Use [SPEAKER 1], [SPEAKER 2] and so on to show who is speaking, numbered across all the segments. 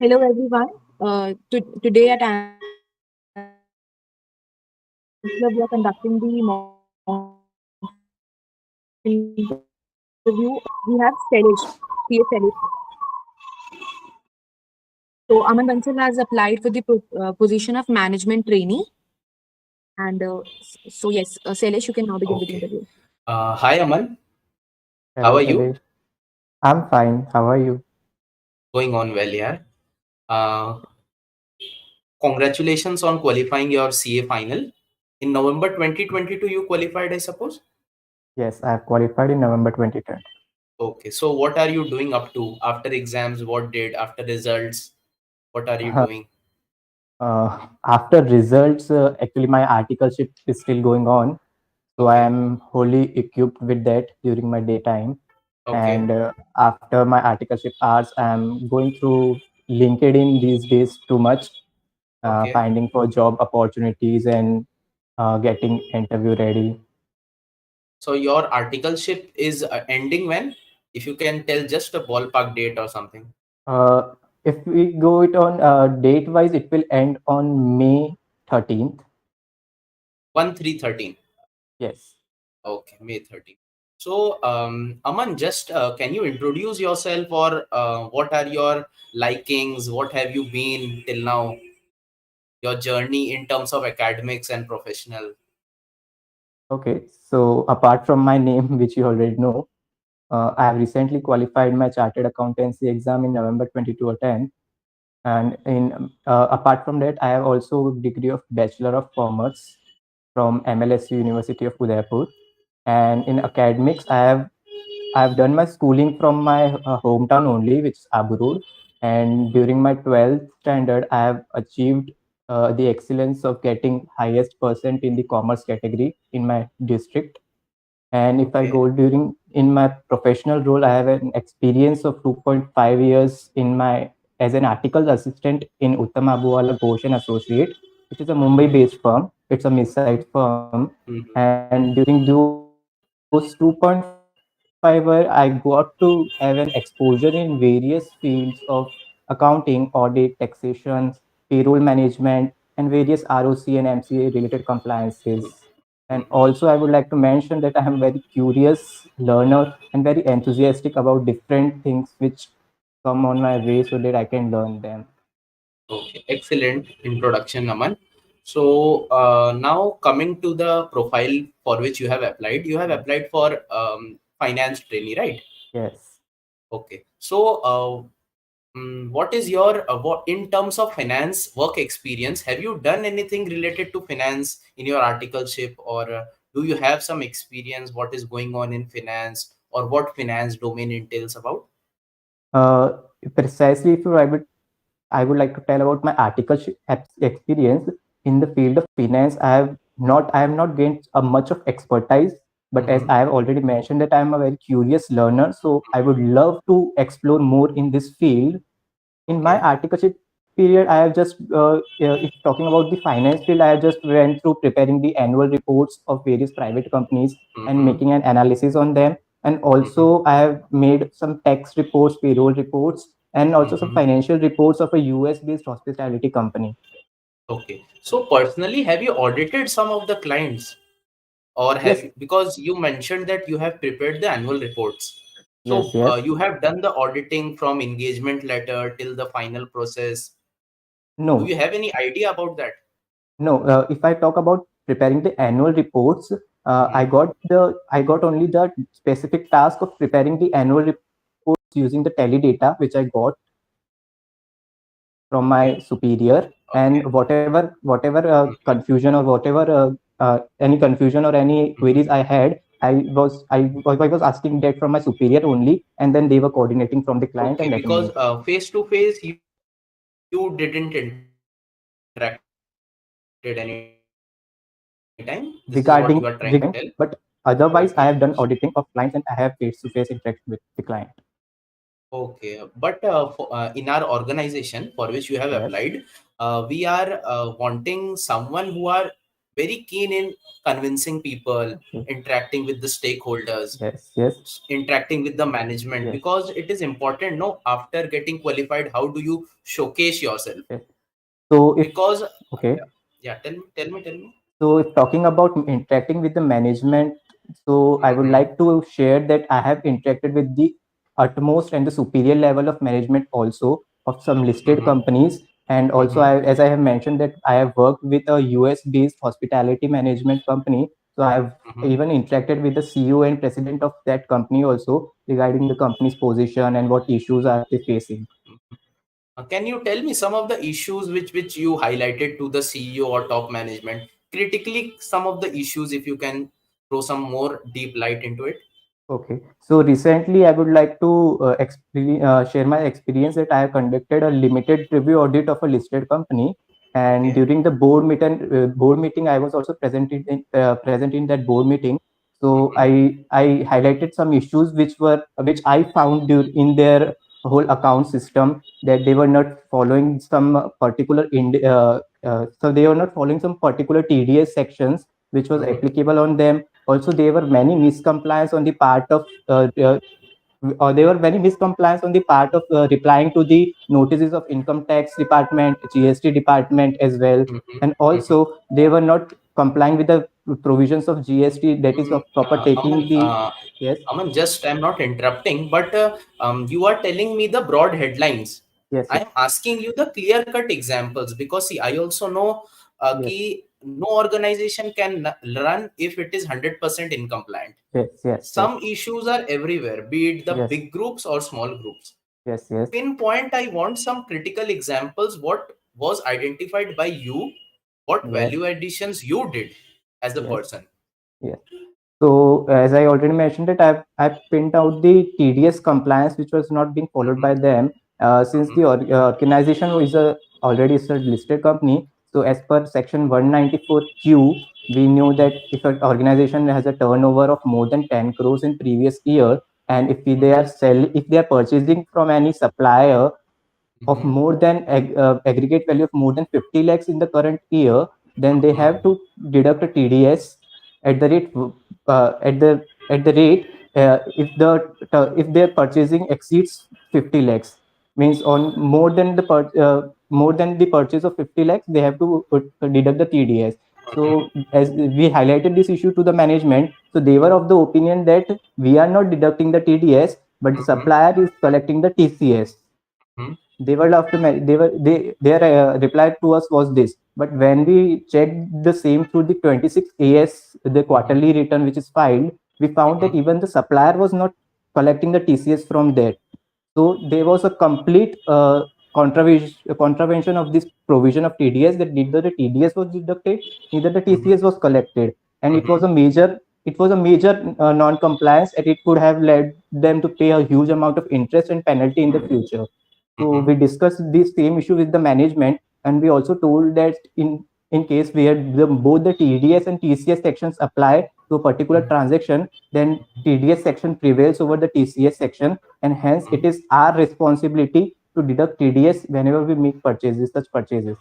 [SPEAKER 1] Hello everyone. Today at Answer, we are conducting the mock interview. We have Shailesh, CA Shailesh. So Aman Bansal has applied for the position of management trainee. Shailesh, you can now begin with the
[SPEAKER 2] Okay.
[SPEAKER 1] interview.
[SPEAKER 2] Hi, Aman. How
[SPEAKER 3] Hello,
[SPEAKER 2] are you?
[SPEAKER 3] Shailesh. I'm fine. How are you?
[SPEAKER 2] Going on well, yeah. Uh, Congratulations on qualifying your CA final. In November 2022, you qualified, I suppose?
[SPEAKER 3] Yes, I have qualified in November 2020.
[SPEAKER 2] Okay. So, what are you doing up to after exams? What did after results? What are you doing?
[SPEAKER 3] After results, actually, my articleship is still going on. So I
[SPEAKER 2] Okay.
[SPEAKER 3] am wholly equipped with that during my daytime.
[SPEAKER 2] Okay.
[SPEAKER 3] And after my articleship hours, I'm going through LinkedIn these days too much,
[SPEAKER 2] Okay.
[SPEAKER 3] finding for job opportunities and getting interview ready.
[SPEAKER 2] So, your articleship is ending when? If you can tell just a ballpark date or something.
[SPEAKER 3] Uh, if we go it on date wise, it will end on May 13th.
[SPEAKER 2] 1/3/13.
[SPEAKER 3] Yes.
[SPEAKER 2] Okay, May 13th. So, Aman, just can you introduce yourself or what are your likings? What have you been till now? Your journey in terms of academics and professional.
[SPEAKER 3] Okay, so apart from my name, which you already know, I have recently qualified my chartered accountancy exam in November 22 attend. And apart from that, I have also degree of Bachelor of Commerce from MLSU University of Udaipur. And in academics, I've done my schooling from my hometown only, which is Abu Road. And during my 12th standard, I have achieved the excellence of getting highest percent in the commerce category in my district. And if I
[SPEAKER 2] Okay.
[SPEAKER 3] go during in my professional role, I have an experience of 2.5 years in my as an articles assistant in Uttam Abuwala Ghosh and Associate, which is a
[SPEAKER 2] Mm-hmm.
[SPEAKER 3] Mumbai-based firm. It's a mid-sized firm,
[SPEAKER 2] Mm-hmm.
[SPEAKER 3] and during those 2.5 years, I got to have an exposure in various fields of accounting, audit, taxations, payroll management, and various ROC and MCA related compliances. And also, I would like to mention that I am very curious learner and very enthusiastic about different things which come on my way so that I can learn them.
[SPEAKER 2] Okay. Excellent introduction, Aman. So now coming to the profile for which you have
[SPEAKER 3] Yes,
[SPEAKER 2] applied for finance trainee, right?
[SPEAKER 3] yes.
[SPEAKER 2] Okay. So what is your what in terms of finance work experience? Have you done anything related to finance in your articleship, or do you have some experience? What is going on in finance, or what finance domain entails about?
[SPEAKER 3] Uh, Precisely, if you, I would like to tell about my experience in the field of finance. I have not gained a much of expertise, but as
[SPEAKER 2] Mm-hmm.
[SPEAKER 3] I have already mentioned that I am a very curious learner, so I would love to explore more in this field. In my
[SPEAKER 2] Okay.
[SPEAKER 3] articleship period, I have just, if talking about the finance field, I have just went through preparing the annual reports of various private companies and
[SPEAKER 2] Mm-hmm.
[SPEAKER 3] making an analysis on them. And
[SPEAKER 2] Mm-hmm.
[SPEAKER 3] also, I have made some tax reports, payroll reports, and also some
[SPEAKER 2] Mm-hmm.
[SPEAKER 3] financial reports of a US based hospitality company.
[SPEAKER 2] Okay. So personally, have you audited some of the clients, or have
[SPEAKER 3] Yes,
[SPEAKER 2] you, because you mentioned that you have prepared the annual reports?
[SPEAKER 3] yes,
[SPEAKER 2] So
[SPEAKER 3] yes.
[SPEAKER 2] you have done the auditing from engagement letter till the final process. Do you
[SPEAKER 3] No,
[SPEAKER 2] have any idea about that?
[SPEAKER 3] no. If I talk about preparing the annual reports,
[SPEAKER 2] Mm-hmm.
[SPEAKER 3] I got only the specific task of preparing the annual reports using the tele data which I got from my
[SPEAKER 2] Okay.
[SPEAKER 3] superior.
[SPEAKER 2] Okay.
[SPEAKER 3] And whatever confusion or whatever any confusion or any
[SPEAKER 2] Mhm.
[SPEAKER 3] queries I had, I was asking that from my superior only, and then they were coordinating from the client
[SPEAKER 2] Okay,
[SPEAKER 3] and letting
[SPEAKER 2] because
[SPEAKER 3] me.
[SPEAKER 2] face to face you didn't interacted anytime. This is what you are trying to tell.
[SPEAKER 3] Regarding client, but otherwise I have done auditing of clients and I have face-to-face interaction with the client.
[SPEAKER 2] Okay, but in our organization for which you have
[SPEAKER 3] Yes.
[SPEAKER 2] applied, we are wanting someone who are very keen in convincing people,
[SPEAKER 3] Okay.
[SPEAKER 2] interacting with the stakeholders,
[SPEAKER 3] Yes. Yes.
[SPEAKER 2] interacting with the management,
[SPEAKER 3] Yes.
[SPEAKER 2] because it is important. No, after getting qualified, how do you showcase yourself?
[SPEAKER 3] Yes. So if
[SPEAKER 2] Because
[SPEAKER 3] okay.
[SPEAKER 2] yeah, tell me.
[SPEAKER 3] So, if talking about interacting with the management, so I would
[SPEAKER 2] Mm-hmm.
[SPEAKER 3] like to share that I have interacted with the utmost and the superior level of management also of some listed
[SPEAKER 2] Mm-hmm.
[SPEAKER 3] companies. And also,
[SPEAKER 2] Mm-hmm.
[SPEAKER 3] as I have mentioned, that I have worked with a US based hospitality management company. So, I have
[SPEAKER 2] Mm-hmm.
[SPEAKER 3] even interacted with the CEO and president of that company also regarding the company's position and what issues are they facing.
[SPEAKER 2] Can you tell me some of the issues which you highlighted to the CEO or top management? Critically, some of the issues, if you can throw some more deep light into it.
[SPEAKER 3] Okay, so recently I would like to share my experience that I have conducted a limited review audit of a listed company, and
[SPEAKER 2] Okay.
[SPEAKER 3] during the board meeting, I was also present in that board meeting. So
[SPEAKER 2] Mm-hmm.
[SPEAKER 3] I highlighted some issues which I found in their whole account system, that they were not following some so they were not following some particular TDS sections which was
[SPEAKER 2] Mm-hmm.
[SPEAKER 3] applicable on them. Also, there were many miscompliance on the part of there were many miscompliance on the part of replying to the notices of income tax department, GST department as well. And
[SPEAKER 2] Mm-hmm.
[SPEAKER 3] also they were not complying with the provisions of GST, that is of proper taking
[SPEAKER 2] Aman,
[SPEAKER 3] the. Yes.
[SPEAKER 2] Aman, just I'm not interrupting, but you are telling me the broad headlines.
[SPEAKER 3] Yes.
[SPEAKER 2] I
[SPEAKER 3] Yes.
[SPEAKER 2] am asking you the clear-cut examples, because see, I also know
[SPEAKER 3] Yes.
[SPEAKER 2] कि no organization can run if it is 100% incompliant.
[SPEAKER 3] Yes. Yes. Yes.
[SPEAKER 2] Some issues are everywhere, be it the
[SPEAKER 3] Yes.
[SPEAKER 2] big groups or small groups.
[SPEAKER 3] Yes. Yes.
[SPEAKER 2] Pinpoint, I want some critical examples. What was identified by you? What
[SPEAKER 3] Yes.
[SPEAKER 2] value additions you did as a
[SPEAKER 3] Yes.
[SPEAKER 2] person?
[SPEAKER 3] Yes. So as I already mentioned that I've pinned out the TDS compliance which was not being followed by
[SPEAKER 2] Mm-hmm.
[SPEAKER 3] them, since the organization already is a listed company. So as per section 194Q, we knew that if an organization has a turnover of more than 10 crores in previous year, and if they are purchasing from any supplier of
[SPEAKER 2] Mm-hmm.
[SPEAKER 3] more than aggregate value of more than 50 lakhs in the current year, then they have to deduct a TDS at the rate at the rate if their purchasing exceeds 50 lakhs, means on more than the purchase of 50 lakhs they have to deduct the TDS. So as we highlighted this issue to the management, so they were of the opinion that we are not deducting the TDS, but the
[SPEAKER 2] Mm-hmm.
[SPEAKER 3] supplier is collecting the TCS.
[SPEAKER 2] Mm-hmm.
[SPEAKER 3] They were after they were they their reply to us was this. But when we checked the same through the 26 AS, the
[SPEAKER 2] Mm-hmm.
[SPEAKER 3] quarterly return which is filed, we found that even the supplier was not collecting the TCS from there. So there was a complete contravention of this provision of TDS, that neither the TDS was deducted, neither the TCS was collected, and
[SPEAKER 2] Mm-hmm.
[SPEAKER 3] it was a major non-compliance, and it could have led them to pay a huge amount of interest and penalty in the future. So
[SPEAKER 2] Mm-hmm.
[SPEAKER 3] we discussed this same issue with the management, and we also told that in case where both the TDS and TCS sections apply to a particular transaction, then TDS section prevails over the TCS section, and hence it is our responsibility to deduct TDS whenever we make such purchases.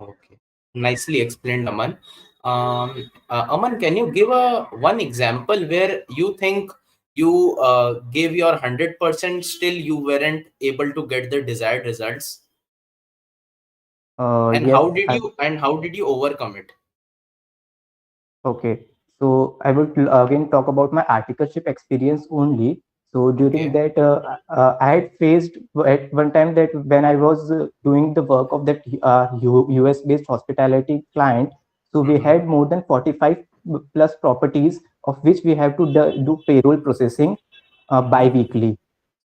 [SPEAKER 2] Okay, nicely explained, Aman. Aman, can you give a one example where you think you gave your 100%, still you weren't able to get the desired results, and
[SPEAKER 3] Yes,
[SPEAKER 2] how did you overcome it?
[SPEAKER 3] okay. So I would again talk about my articleship experience only. So during
[SPEAKER 2] Okay.
[SPEAKER 3] that, I had faced at one time that when I was doing the work of that US based hospitality client, so we
[SPEAKER 2] Mm-hmm.
[SPEAKER 3] had more than 45 plus properties of which we have to do payroll processing
[SPEAKER 2] Mm-hmm.
[SPEAKER 3] bi-weekly.
[SPEAKER 2] Mm-hmm.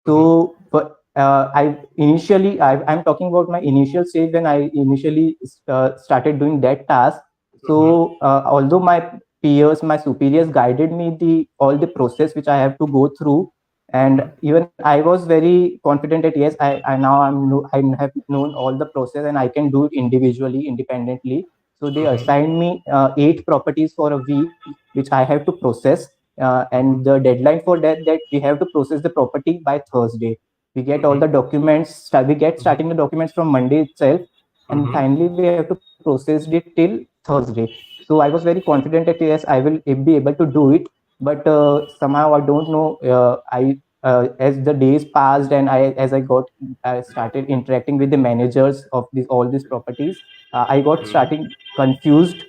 [SPEAKER 3] So, but I'm talking about my initial stage when I initially started doing that task.
[SPEAKER 2] Mm-hmm.
[SPEAKER 3] So, although my my superiors guided me the all the process which I have to go through, and
[SPEAKER 2] Mm-hmm.
[SPEAKER 3] even I was very confident that yes, I now I have known all the process and I can do it individually, independently. So they
[SPEAKER 2] Mm-hmm.
[SPEAKER 3] assigned me 8 properties for a week, which I have to process, and
[SPEAKER 2] Mm-hmm.
[SPEAKER 3] the deadline for that we have to process the property by Thursday. We get all
[SPEAKER 2] Mm-hmm.
[SPEAKER 3] the documents. We get
[SPEAKER 2] Mm-hmm.
[SPEAKER 3] starting the documents from Monday itself, and
[SPEAKER 2] Mm-hmm.
[SPEAKER 3] finally we have to process it till Thursday. So I was very confident that yes, I will be able to do it. But somehow I don't know. I As the days passed and I started interacting with the managers of these all these properties. I got
[SPEAKER 2] Hmm.
[SPEAKER 3] starting confused,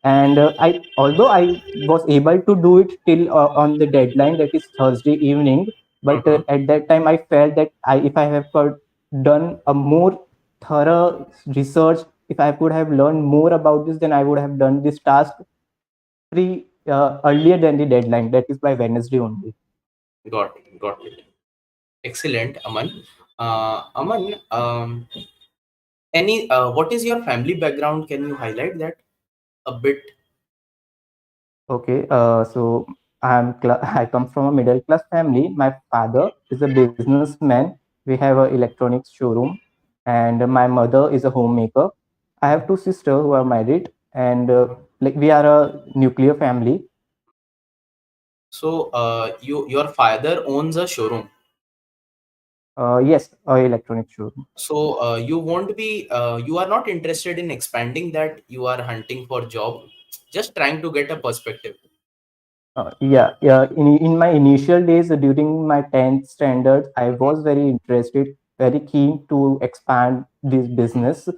[SPEAKER 3] and I although I was able to do it till on the deadline, that is Thursday evening. But
[SPEAKER 2] Hmm.
[SPEAKER 3] at that time I felt that if I have done a more thorough research, if I could have learned more about this, then I would have done this task earlier than the deadline, that is by Wednesday only.
[SPEAKER 2] Got it. Got it. Excellent, Aman. Aman, what is your family background? Can you highlight that a bit?
[SPEAKER 3] Okay, so I come from a middle class family. My father is a businessman. We have a electronics showroom, and my mother is a homemaker. I have two sisters who are married, and like we are a nuclear family.
[SPEAKER 2] So, your father owns a showroom.
[SPEAKER 3] Yes, a electronics showroom.
[SPEAKER 2] So, you are not interested in expanding that. You are hunting for job, just trying to get a perspective.
[SPEAKER 3] Yeah. In my initial days during my 10th standard, I
[SPEAKER 2] Mhm,
[SPEAKER 3] was very interested, very keen to expand this
[SPEAKER 2] mhm,
[SPEAKER 3] business.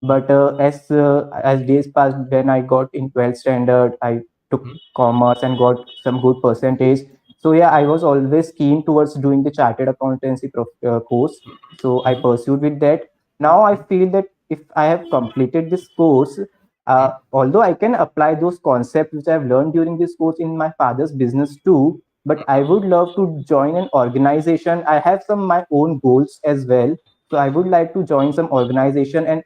[SPEAKER 3] But as days passed, when I got in 12th standard, I took
[SPEAKER 2] mhm,
[SPEAKER 3] commerce and got some good percentage. So yeah, I was always keen towards doing the chartered accountancy course. So I
[SPEAKER 2] mhm,
[SPEAKER 3] pursued with that. Now I
[SPEAKER 2] mhm,
[SPEAKER 3] feel that if I have completed this course,
[SPEAKER 2] mhm,
[SPEAKER 3] although I can apply those concepts which I've learned during this course in my father's business too, but I would love to join an organization. I have some my own goals as well. So I would like to join some organization and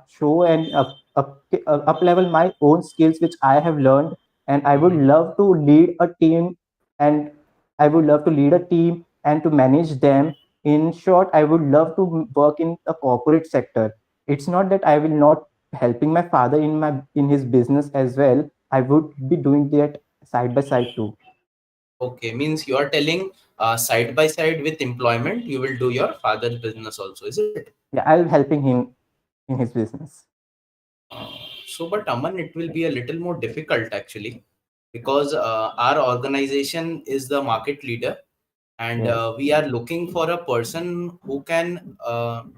[SPEAKER 3] show and up level my own skills which I have learned. And I would
[SPEAKER 2] mhm.
[SPEAKER 3] love to lead a team, and I would love to lead a team and to manage them. In short, I would love to work in a corporate sector. It's not that I will not helping my father in his business as well. I would be doing that side by side too.
[SPEAKER 2] Okay, means you are telling side by side with employment, you will do your father's business also, is it?
[SPEAKER 3] Yeah, I'll helping him in his business.
[SPEAKER 2] Uh, but Aman, it will be a little more difficult actually, because our organization is the market leader, and
[SPEAKER 3] Yes,
[SPEAKER 2] we are looking for a person who can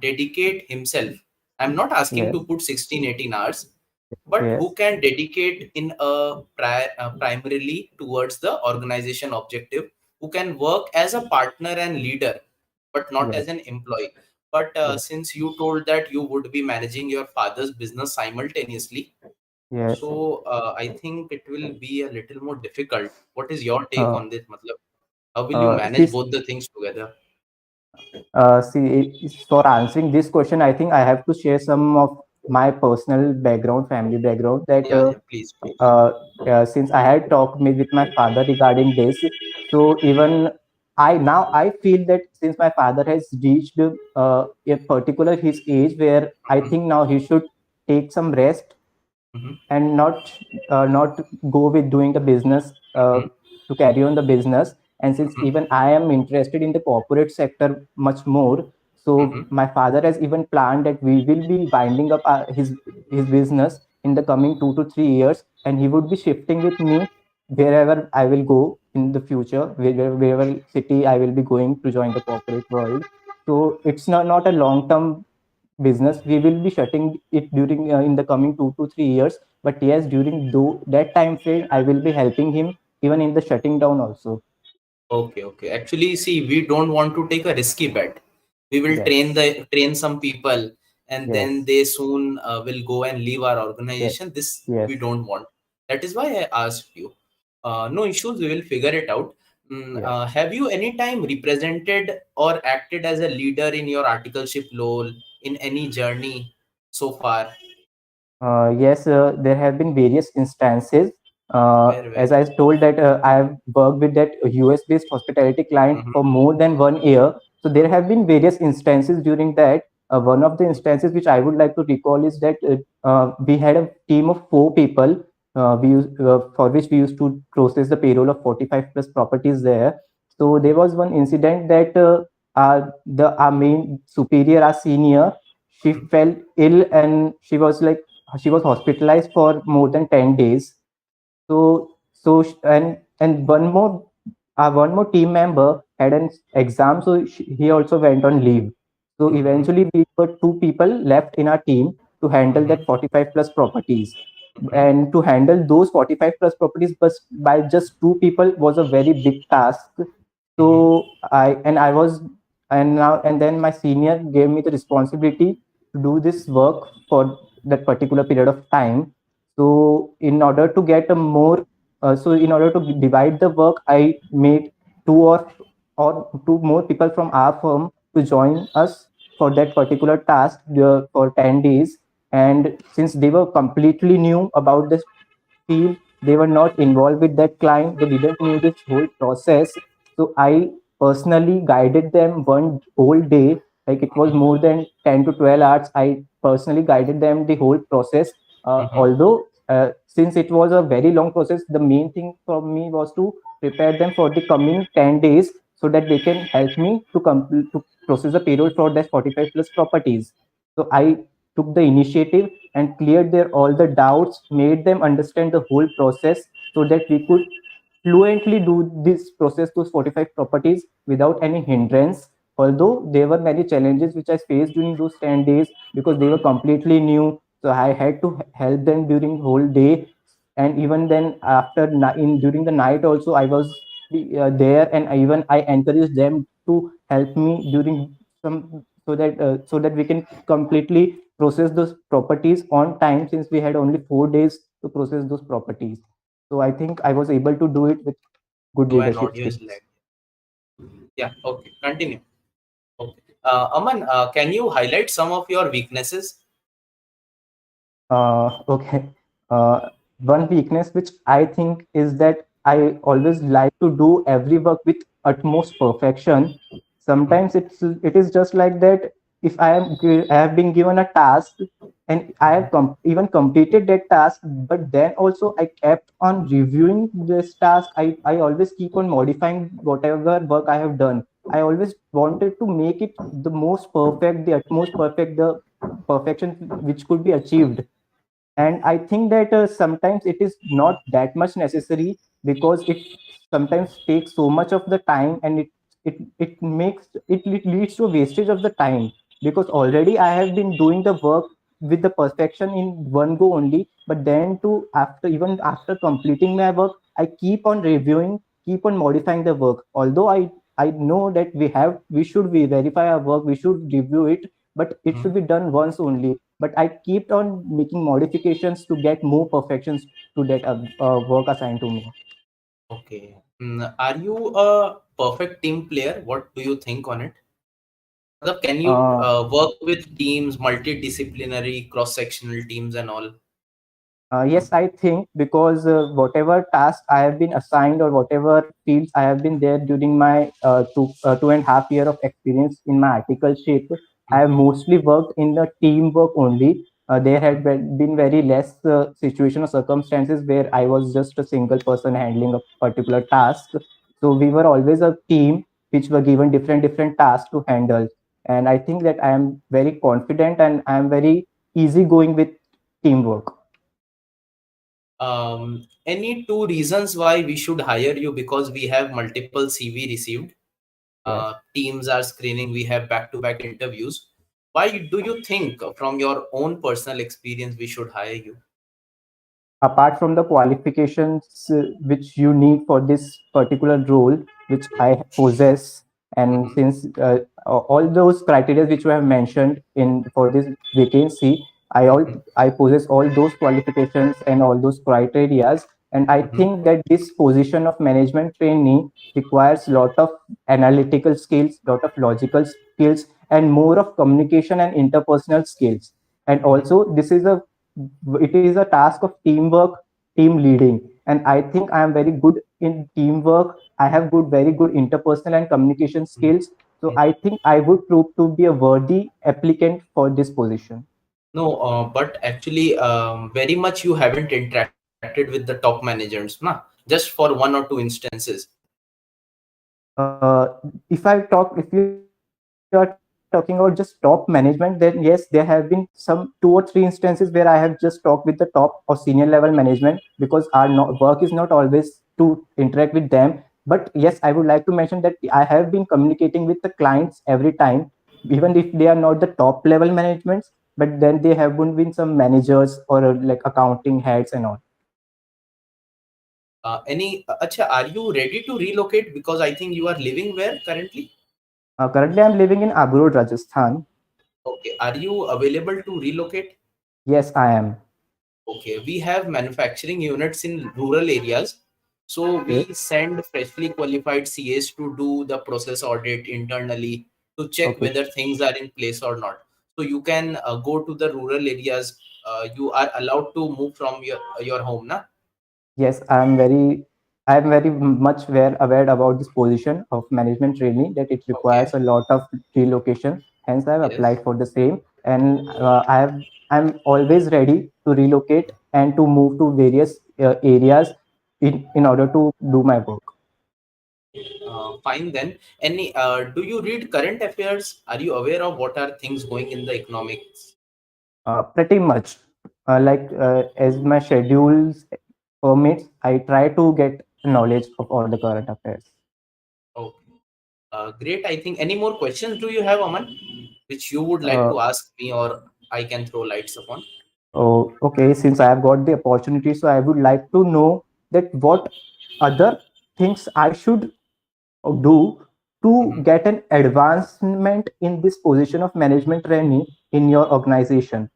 [SPEAKER 2] dedicate himself. I'm not asking
[SPEAKER 3] yes,
[SPEAKER 2] to put 16, 18 hours, but who
[SPEAKER 3] yes,
[SPEAKER 2] can dedicate in primarily towards the organization objective, who can work as a partner and leader, but not as
[SPEAKER 3] yes,
[SPEAKER 2] an employee. But
[SPEAKER 3] yes,
[SPEAKER 2] since you told that you would be managing your father's business simultaneously,
[SPEAKER 3] yes.
[SPEAKER 2] so I think it will be a little more difficult. What is your take
[SPEAKER 3] Uh,
[SPEAKER 2] on this? Matlab, how will you manage
[SPEAKER 3] see,
[SPEAKER 2] both the things together?
[SPEAKER 3] for answering this question, I think I have to share some of my personal background, family background. That
[SPEAKER 2] Yeah, yeah, please, please.
[SPEAKER 3] uh, since I had talked with my father regarding this, so even I feel that since my father has reached a particular his age where I
[SPEAKER 2] Mhm,
[SPEAKER 3] think now he should take some rest
[SPEAKER 2] mhm,
[SPEAKER 3] and not go with doing the business
[SPEAKER 2] mhm,
[SPEAKER 3] to carry on the business. And since
[SPEAKER 2] mhm,
[SPEAKER 3] even I am interested in the corporate sector much more, so
[SPEAKER 2] mhm.
[SPEAKER 3] my father has even planned that we will be winding up his business in the coming 2 to 3 years, and he would be shifting with me wherever I will go in the future, wherever city I will be going to join the corporate world. So it's not a long term business. We will be shutting it during in the coming 2 to 3 years. But yes, during that time frame, I will be helping him even in the shutting down also.
[SPEAKER 2] Okay, okay. Actually, see, we don't want to take a risky bet. We will
[SPEAKER 3] Yes,
[SPEAKER 2] train some people, and then
[SPEAKER 3] yes,
[SPEAKER 2] they soon will go and leave our
[SPEAKER 3] yes,
[SPEAKER 2] organization. This we
[SPEAKER 3] yes,
[SPEAKER 2] don't want. That is why I asked you. No issues. We will figure it out.
[SPEAKER 3] yes.
[SPEAKER 2] Have you any time represented or acted as a leader in your articleship role in any journey so far?
[SPEAKER 3] Yes, there have been various instances.
[SPEAKER 2] Where?
[SPEAKER 3] As I told that I have worked with that US-based hospitality client
[SPEAKER 2] Mm-hmm,
[SPEAKER 3] for more than 1 year. So there have been various instances during that. One of the instances which I would like to recall is that we had a team of 4 people. For which we used to process the payroll of 45 plus properties there. So there was one incident that our main superior, our senior, she
[SPEAKER 2] mm-hmm,
[SPEAKER 3] felt ill and she was like she was hospitalized for more than 10 days. And one more team member had an exam, so he also went on leave. So
[SPEAKER 2] Mm-hmm.
[SPEAKER 3] eventually we were two people left in our team to handle
[SPEAKER 2] Mm-hmm.
[SPEAKER 3] that 45 plus properties.
[SPEAKER 2] Mm-hmm.
[SPEAKER 3] And to handle those 45 plus properties but by just two people was a very big task.
[SPEAKER 2] Mm-hmm.
[SPEAKER 3] So I was, and now and then my senior gave me the responsibility to do this work for that particular period of time. So in order to get a more in order to divide the work, I made two or two more people from our firm to join us for that particular task for 10 days. And since they were completely new about this field, they were not involved with that client, they didn't knew this whole process. So I personally guided them one whole day, like it was more than 10 to 12 hours. I personally guided them the whole process.
[SPEAKER 2] Mm-hmm.
[SPEAKER 3] Although since it was a very long process, the main thing for me was to prepare them for the coming 10 days so that they can help me to process the payroll for that 45 plus properties. So I took the initiative and cleared their all the doubts, made them understand the whole process so that we could fluently do this process, those 45 properties, without any hindrance. Although there were many challenges which I faced during those 10 days because they were completely new. So I had to help them during whole day. And even then after in during the night also I was there, and even I encouraged them to help me during some so that we can completely process those properties on time, since we had only 4 days to process those properties. So I think I was able to do it with good
[SPEAKER 2] So an
[SPEAKER 3] leadership
[SPEAKER 2] audio is lag.
[SPEAKER 3] skills.
[SPEAKER 2] Yeah. Okay. Continue. Okay. Aman, can you highlight some of your weaknesses?
[SPEAKER 3] Okay. Uh, One weakness which I think is that I always like to do every work with utmost perfection.
[SPEAKER 2] Mm-hmm.
[SPEAKER 3] Sometimes it is just like that. If I have been given a task and I have even completed that task, but then also I kept on reviewing this task. I always keep on modifying whatever work I have done. I always wanted to make it the most perfect, the utmost perfect, the perfection which could be achieved. And I think that sometimes it is not that much necessary, because it sometimes takes so much of the time, and it leads to a wastage of the time, because already I have been doing the work with the perfection in one go only, but then to after even after completing my work, I keep on reviewing, keep on modifying the work. Although I know that we should we verify our work, we should review it, but it should be done once only. But I kept on making modifications to get more perfections to that work assigned to me.
[SPEAKER 2] Okay. Are you a perfect team player? What do you think on it? Matlab, can you
[SPEAKER 3] uh,
[SPEAKER 2] work with teams, multidisciplinary, cross-sectional teams and all?
[SPEAKER 3] Yes, I think because whatever task I have been assigned or whatever fields I have been there during my 2.5 year of experience in my articleship, I have
[SPEAKER 2] Mm-hmm.
[SPEAKER 3] mostly worked in the teamwork only. There had been very less situation or circumstances where I was just a single person handling a particular task. So we were always a team which were given different tasks to handle. And I think that I am very confident and I am very easygoing with teamwork.
[SPEAKER 2] Any two reasons why we should hire you? Because we have multiple CV received.
[SPEAKER 3] Yes.
[SPEAKER 2] Teams are screening. We have back-to-back interviews. Why do you think, from your own personal experience, we should hire you?
[SPEAKER 3] Apart from the qualifications which you need for this particular role, which I possess, and
[SPEAKER 2] Mm-hmm.
[SPEAKER 3] since all those criteria which you have mentioned in for this vacancy,
[SPEAKER 2] Mm-hmm.
[SPEAKER 3] I possess all those qualifications and all those criterias. And I
[SPEAKER 2] Mm-hmm.
[SPEAKER 3] think that this position of management trainee requires lot of analytical skills, lot of logical skills, and more of communication and interpersonal skills. And
[SPEAKER 2] Mm-hmm.
[SPEAKER 3] also it is a task of teamwork, team leading, and I think I am very good in teamwork. I have very good interpersonal and communication skills. So I think I would prove to be a worthy applicant for this position.
[SPEAKER 2] No, but actually, very much you haven't interacted with the top managers, na? Just for one or two instances.
[SPEAKER 3] If you are talking about the top management, talking about just top management, then yes, there have been some 2 or 3 instances where I have just talked with the top or senior level management, because our work is not always to interact with them. But yes, I would like to mention that I have been communicating with the clients every time, even if they are not the top level managements, but then they have been some managers or like accounting heads and all.
[SPEAKER 2] Acha, are you ready to relocate? Because I think you are living where currently?
[SPEAKER 3] Currently, I'm living in Abu Road, Rajasthan.
[SPEAKER 2] Okay. Are you available to relocate?
[SPEAKER 3] Yes, I am.
[SPEAKER 2] Okay, we have manufacturing units in rural areas. So
[SPEAKER 3] Okay.
[SPEAKER 2] we send freshly qualified CAs to do the process audit internally to check
[SPEAKER 3] Okay.
[SPEAKER 2] whether things are in place or not. So you can go to the rural areas. You are allowed to move from your home, na?
[SPEAKER 3] Yes, I am very much aware about this position of management trainee, that it
[SPEAKER 2] Okay.
[SPEAKER 3] requires a lot of relocation. Hence, I have
[SPEAKER 2] Yes.
[SPEAKER 3] applied for the same, and I'm always ready to relocate and to move to various areas in order to do my work.
[SPEAKER 2] Fine then. Any do you read current affairs? Are you aware of what are things going in the economics?
[SPEAKER 3] Pretty much, as my schedules permits, I try to get knowledge of all the current affairs.
[SPEAKER 2] Okay. Great. I think any more questions do you have, Aman, which you would like
[SPEAKER 3] Uh,
[SPEAKER 2] to ask me, or I can throw lights upon?
[SPEAKER 3] Oh, okay. Since I have got the opportunity, so I would like to know that what other things I should do to
[SPEAKER 2] Hmm.
[SPEAKER 3] get an advancement in this position of management trainee in your organization.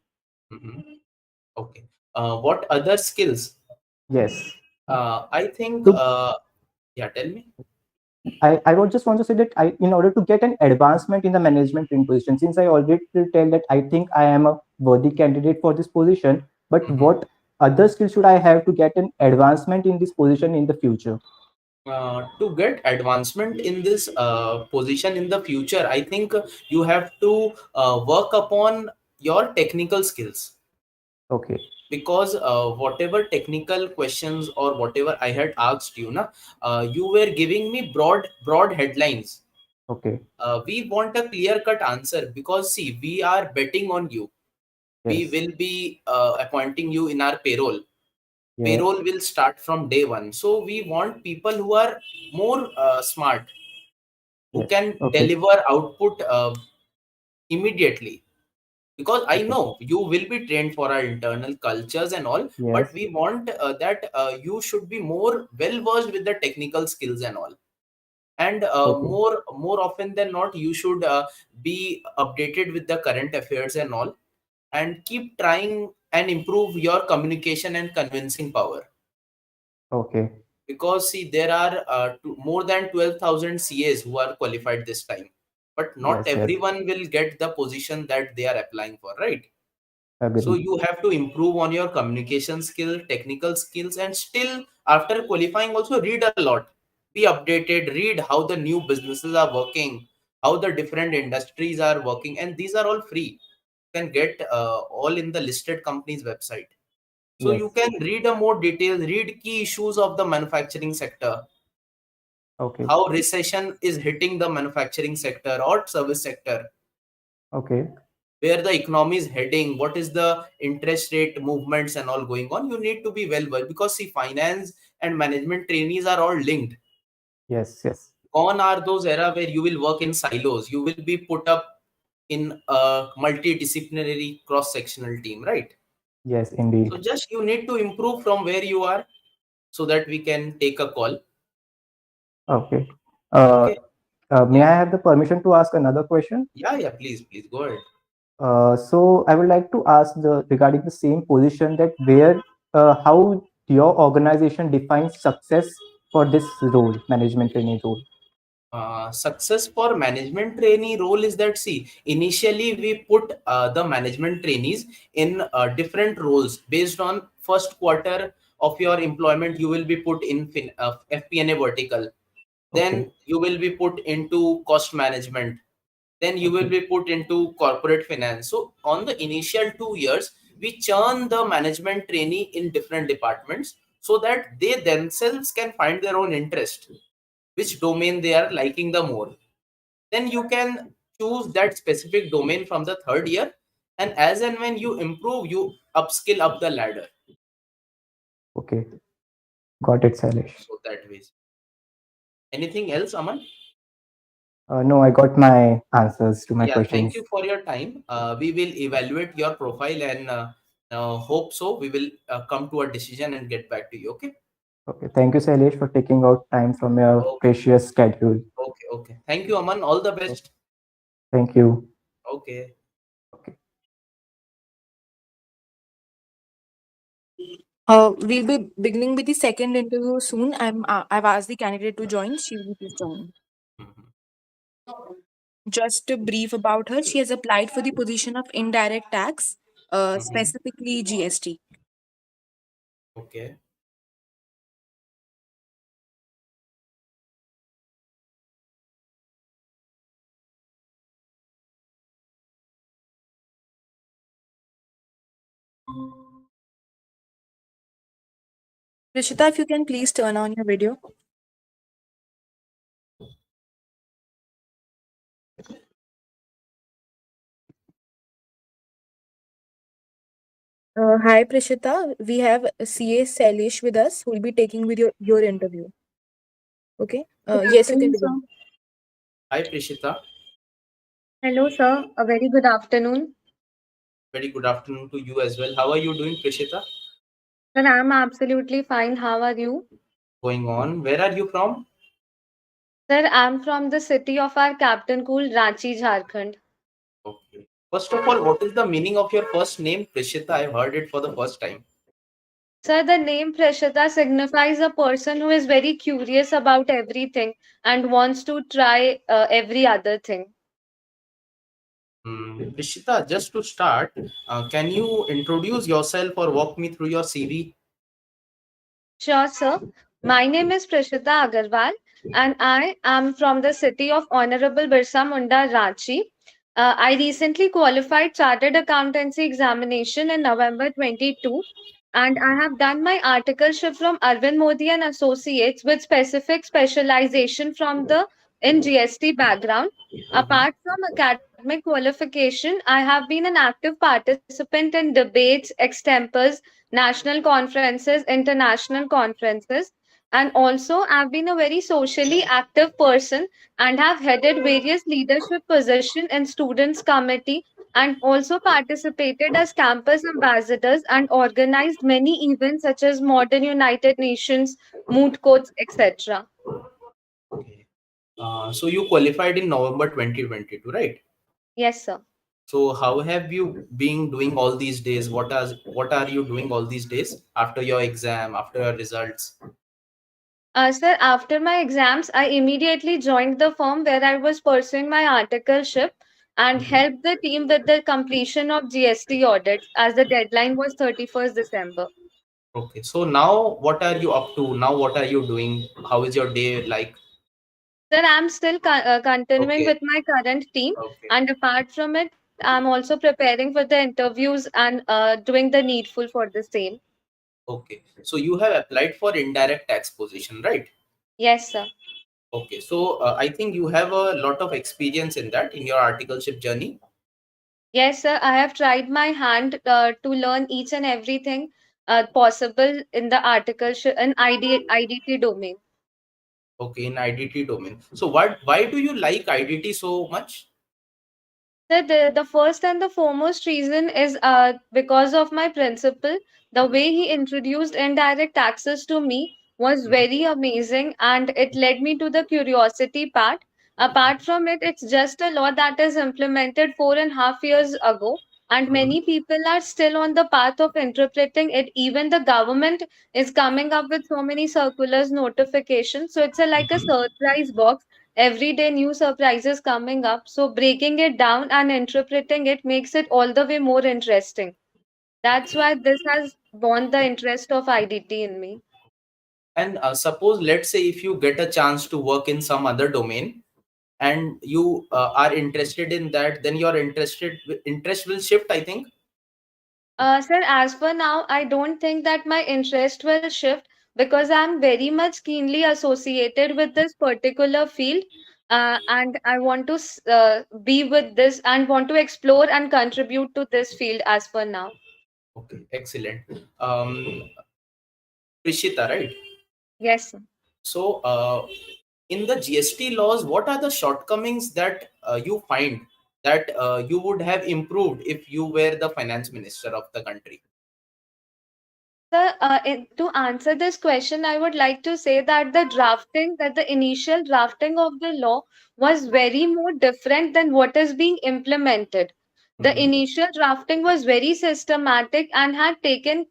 [SPEAKER 2] Hmm. Okay. What other skills?
[SPEAKER 3] Yes.
[SPEAKER 2] I think.
[SPEAKER 3] To
[SPEAKER 2] Yeah. Tell me.
[SPEAKER 3] I would just want to say that in order to get an advancement in the management trainee position, since I already tell that I think I am a worthy candidate for this position, but
[SPEAKER 2] Hmm.
[SPEAKER 3] what other skills should I have to get an advancement in this position in the future?
[SPEAKER 2] To get advancement in this position in the future, I think you have to work upon your technical skills,
[SPEAKER 3] Okay.
[SPEAKER 2] because whatever technical questions or whatever I had asked you, na, you were giving me broad headlines.
[SPEAKER 3] Okay.
[SPEAKER 2] We want a clear cut answer, because see, we are betting on you. We
[SPEAKER 3] Yes.
[SPEAKER 2] will be appointing you in our payroll.
[SPEAKER 3] Yes.
[SPEAKER 2] Payroll will start from day one. So we want people who are more smart, who
[SPEAKER 3] Yes.
[SPEAKER 2] can
[SPEAKER 3] Okay.
[SPEAKER 2] deliver output immediately. Because I
[SPEAKER 3] Okay.
[SPEAKER 2] know you will be trained for our internal cultures and all, but
[SPEAKER 3] Yes.
[SPEAKER 2] we want that you should be more well versed with the technical skills and all. And
[SPEAKER 3] Okay.
[SPEAKER 2] more often than not, you should be updated with the current affairs and all, and keep trying and improve your communication and convincing power.
[SPEAKER 3] Okay.
[SPEAKER 2] Because see, there are more than 12,000 CAs who are qualified this time, but not
[SPEAKER 3] Yes. Yes.
[SPEAKER 2] everyone will get the position that they are applying for, right? So
[SPEAKER 3] Agree.
[SPEAKER 2] you have to improve on your communication skill, technical skills, and still after qualifying also read a lot. Be updated, read how the new businesses are working, how the different industries are working, and these are all free. You can get all in the listed company's website. So you
[SPEAKER 3] Yes.
[SPEAKER 2] can read a more details, read key issues of the manufacturing sector,
[SPEAKER 3] Okay.
[SPEAKER 2] how recession is hitting the manufacturing sector or service sector,
[SPEAKER 3] Okay.
[SPEAKER 2] where the economy is heading, what is the interest rate movements and all going on. You need to be well versed, because see, finance and management trainees are all linked.
[SPEAKER 3] Yes. Yes.
[SPEAKER 2] Gone are those era where you will work in silos. You will be put up in a multidisciplinary cross sectional team, right?
[SPEAKER 3] Yes.
[SPEAKER 2] So
[SPEAKER 3] Indeed.
[SPEAKER 2] just you need to improve from where you are, so that we can take a call.
[SPEAKER 3] Okay. Uh,
[SPEAKER 2] Okay.
[SPEAKER 3] may
[SPEAKER 2] Yeah.
[SPEAKER 3] I have the permission to ask another question?
[SPEAKER 2] Yeah, please go ahead.
[SPEAKER 3] So I would like to ask regarding the same position, that how your organization defines success for this role, management trainee role.
[SPEAKER 2] Success for management trainee role is that, see, initially we put the management trainees in different roles based on first quarter of your employment. You will be put in FP&A vertical, then
[SPEAKER 3] Okay.
[SPEAKER 2] you will be put into cost management, then you will
[SPEAKER 3] Okay.
[SPEAKER 2] be put into corporate finance. So on the initial 2 years, we churn the management trainee in different departments, so that they themselves can find their own interest, which domain they are liking the more. Then you can choose that specific domain from the third year, and as and when you improve, you upskill up the ladder.
[SPEAKER 3] Okay, got it, Sailesh.
[SPEAKER 2] So that way. Anything else, Aman?
[SPEAKER 3] No, I got my answers to my
[SPEAKER 2] Yeah, thank
[SPEAKER 3] questions.
[SPEAKER 2] you for your time. We will evaluate your profile and hope so we will come to a decision and get back to you. Okay.
[SPEAKER 3] Okay, thank you, Sailesh, for taking out time from your
[SPEAKER 2] Okay.
[SPEAKER 3] precious schedule.
[SPEAKER 2] Okay. Okay. Thank you, Aman. All the
[SPEAKER 3] Okay,
[SPEAKER 2] best.
[SPEAKER 3] thank you.
[SPEAKER 2] Okay.
[SPEAKER 3] Okay.
[SPEAKER 1] We'll be beginning with the second interview soon. I've asked the candidate to join. She will please join.
[SPEAKER 2] Mhm.
[SPEAKER 1] Just a brief about her. She has applied for the position of indirect tax,
[SPEAKER 2] Mhm.
[SPEAKER 1] specifically GST.
[SPEAKER 2] Okay.
[SPEAKER 1] Rishita, if you can please turn on your video. Hi, Prishita. We have CA Salish with us who will be taking with your interview. Okay.
[SPEAKER 4] Good
[SPEAKER 1] Yes, you can
[SPEAKER 4] afternoon, sir.
[SPEAKER 1] begin.
[SPEAKER 2] Hi, Prishita.
[SPEAKER 4] Hello, sir. A very good afternoon.
[SPEAKER 2] Very good afternoon to you as well. How are you doing, Prishita?
[SPEAKER 4] Sir, I'm absolutely fine. How are you?
[SPEAKER 2] Going on. Where are you from?
[SPEAKER 4] Sir, I'm from the city of our captain cool, Ranchi, Jharkhand.
[SPEAKER 2] Okay. First of all, what is the meaning of your first name, Prishita? I heard it for the first time.
[SPEAKER 4] Sir, the name Prashita signifies a person who is very curious about everything and wants to try every other thing.
[SPEAKER 2] Prishita, just to start, can you introduce yourself or walk me through your CV?
[SPEAKER 4] Sure, sir. My name is Prashita Agarwal, and I am from the city of Honorable Birsa Munda, Ranchi. I recently qualified Chartered Accountancy examination in November 22, and I have done my articleship from Arvind Modi and Associates with specific specialization from the in GST background. Apart from academic qualification, I have been an active participant in debates, extempors, national conferences, international conferences, and also I've been a very socially active person and have headed various leadership positions in students committee and also participated as campus ambassadors and organized many events such as Modern United Nations, moot courts, etc.
[SPEAKER 2] Okay. So you qualified in November 2022, right?
[SPEAKER 4] Yes, sir.
[SPEAKER 2] So how have you been doing all these days? What are you doing all these days after your exam, after your results?
[SPEAKER 4] Sir, after my exams, I immediately joined the firm where I was pursuing my articleship and
[SPEAKER 2] Mhm.
[SPEAKER 4] helped the team with the completion of GST audits as the deadline was 31st December.
[SPEAKER 2] Okay. So now what are you up to? Now what are you doing? How is your day like?
[SPEAKER 4] Sir, I'm still continuing
[SPEAKER 2] Okay.
[SPEAKER 4] with my current team,
[SPEAKER 2] Okay.
[SPEAKER 4] and apart from it, I'm also preparing for the interviews and doing the needful for the same.
[SPEAKER 2] Okay. So you have applied for indirect tax position, right?
[SPEAKER 4] Yes, sir.
[SPEAKER 2] Okay. So I think you have a lot of experience in that in your articleship journey.
[SPEAKER 4] Yes, sir. I have tried my hand to learn each and everything possible in the article in IDT domain.
[SPEAKER 2] Okay, in IDT domain. So why do you like IDT so much?
[SPEAKER 4] The first and the foremost reason is because of my principal. The way he introduced indirect taxes to me was
[SPEAKER 2] Mhm.
[SPEAKER 4] very amazing and it led me to the curiosity part. Apart from it, it's just a law that is implemented 4.5 years ago, and
[SPEAKER 2] Mhm.
[SPEAKER 4] many people are still on the path of interpreting it. Even the government is coming up with so many circulars, notifications. So it's like a
[SPEAKER 2] Mhm.
[SPEAKER 4] surprise box every day new surprises coming up, so breaking it down and interpreting it makes it all the way more interesting. That's why this has won the interest of IDT in me.
[SPEAKER 2] And suppose, let's say, if you get a chance to work in some other domain and you are interested in that, then your interest will shift, I think.
[SPEAKER 4] Sir, as for now, I don't think that my interest will shift because I'm very much keenly associated with this particular field. and I want to be with this and want to explore and contribute to this field as for now.
[SPEAKER 2] Okay, excellent. Um, Prishita, right?
[SPEAKER 4] Yes, sir.
[SPEAKER 2] So, in the GST laws, what are the shortcomings that you find that you would have improved if you were the finance minister of the country?
[SPEAKER 4] Sir, to answer this question, I would like to say that the initial drafting of the law was very more different than what is being implemented. The
[SPEAKER 2] Mhm.
[SPEAKER 4] initial drafting was very systematic and had taken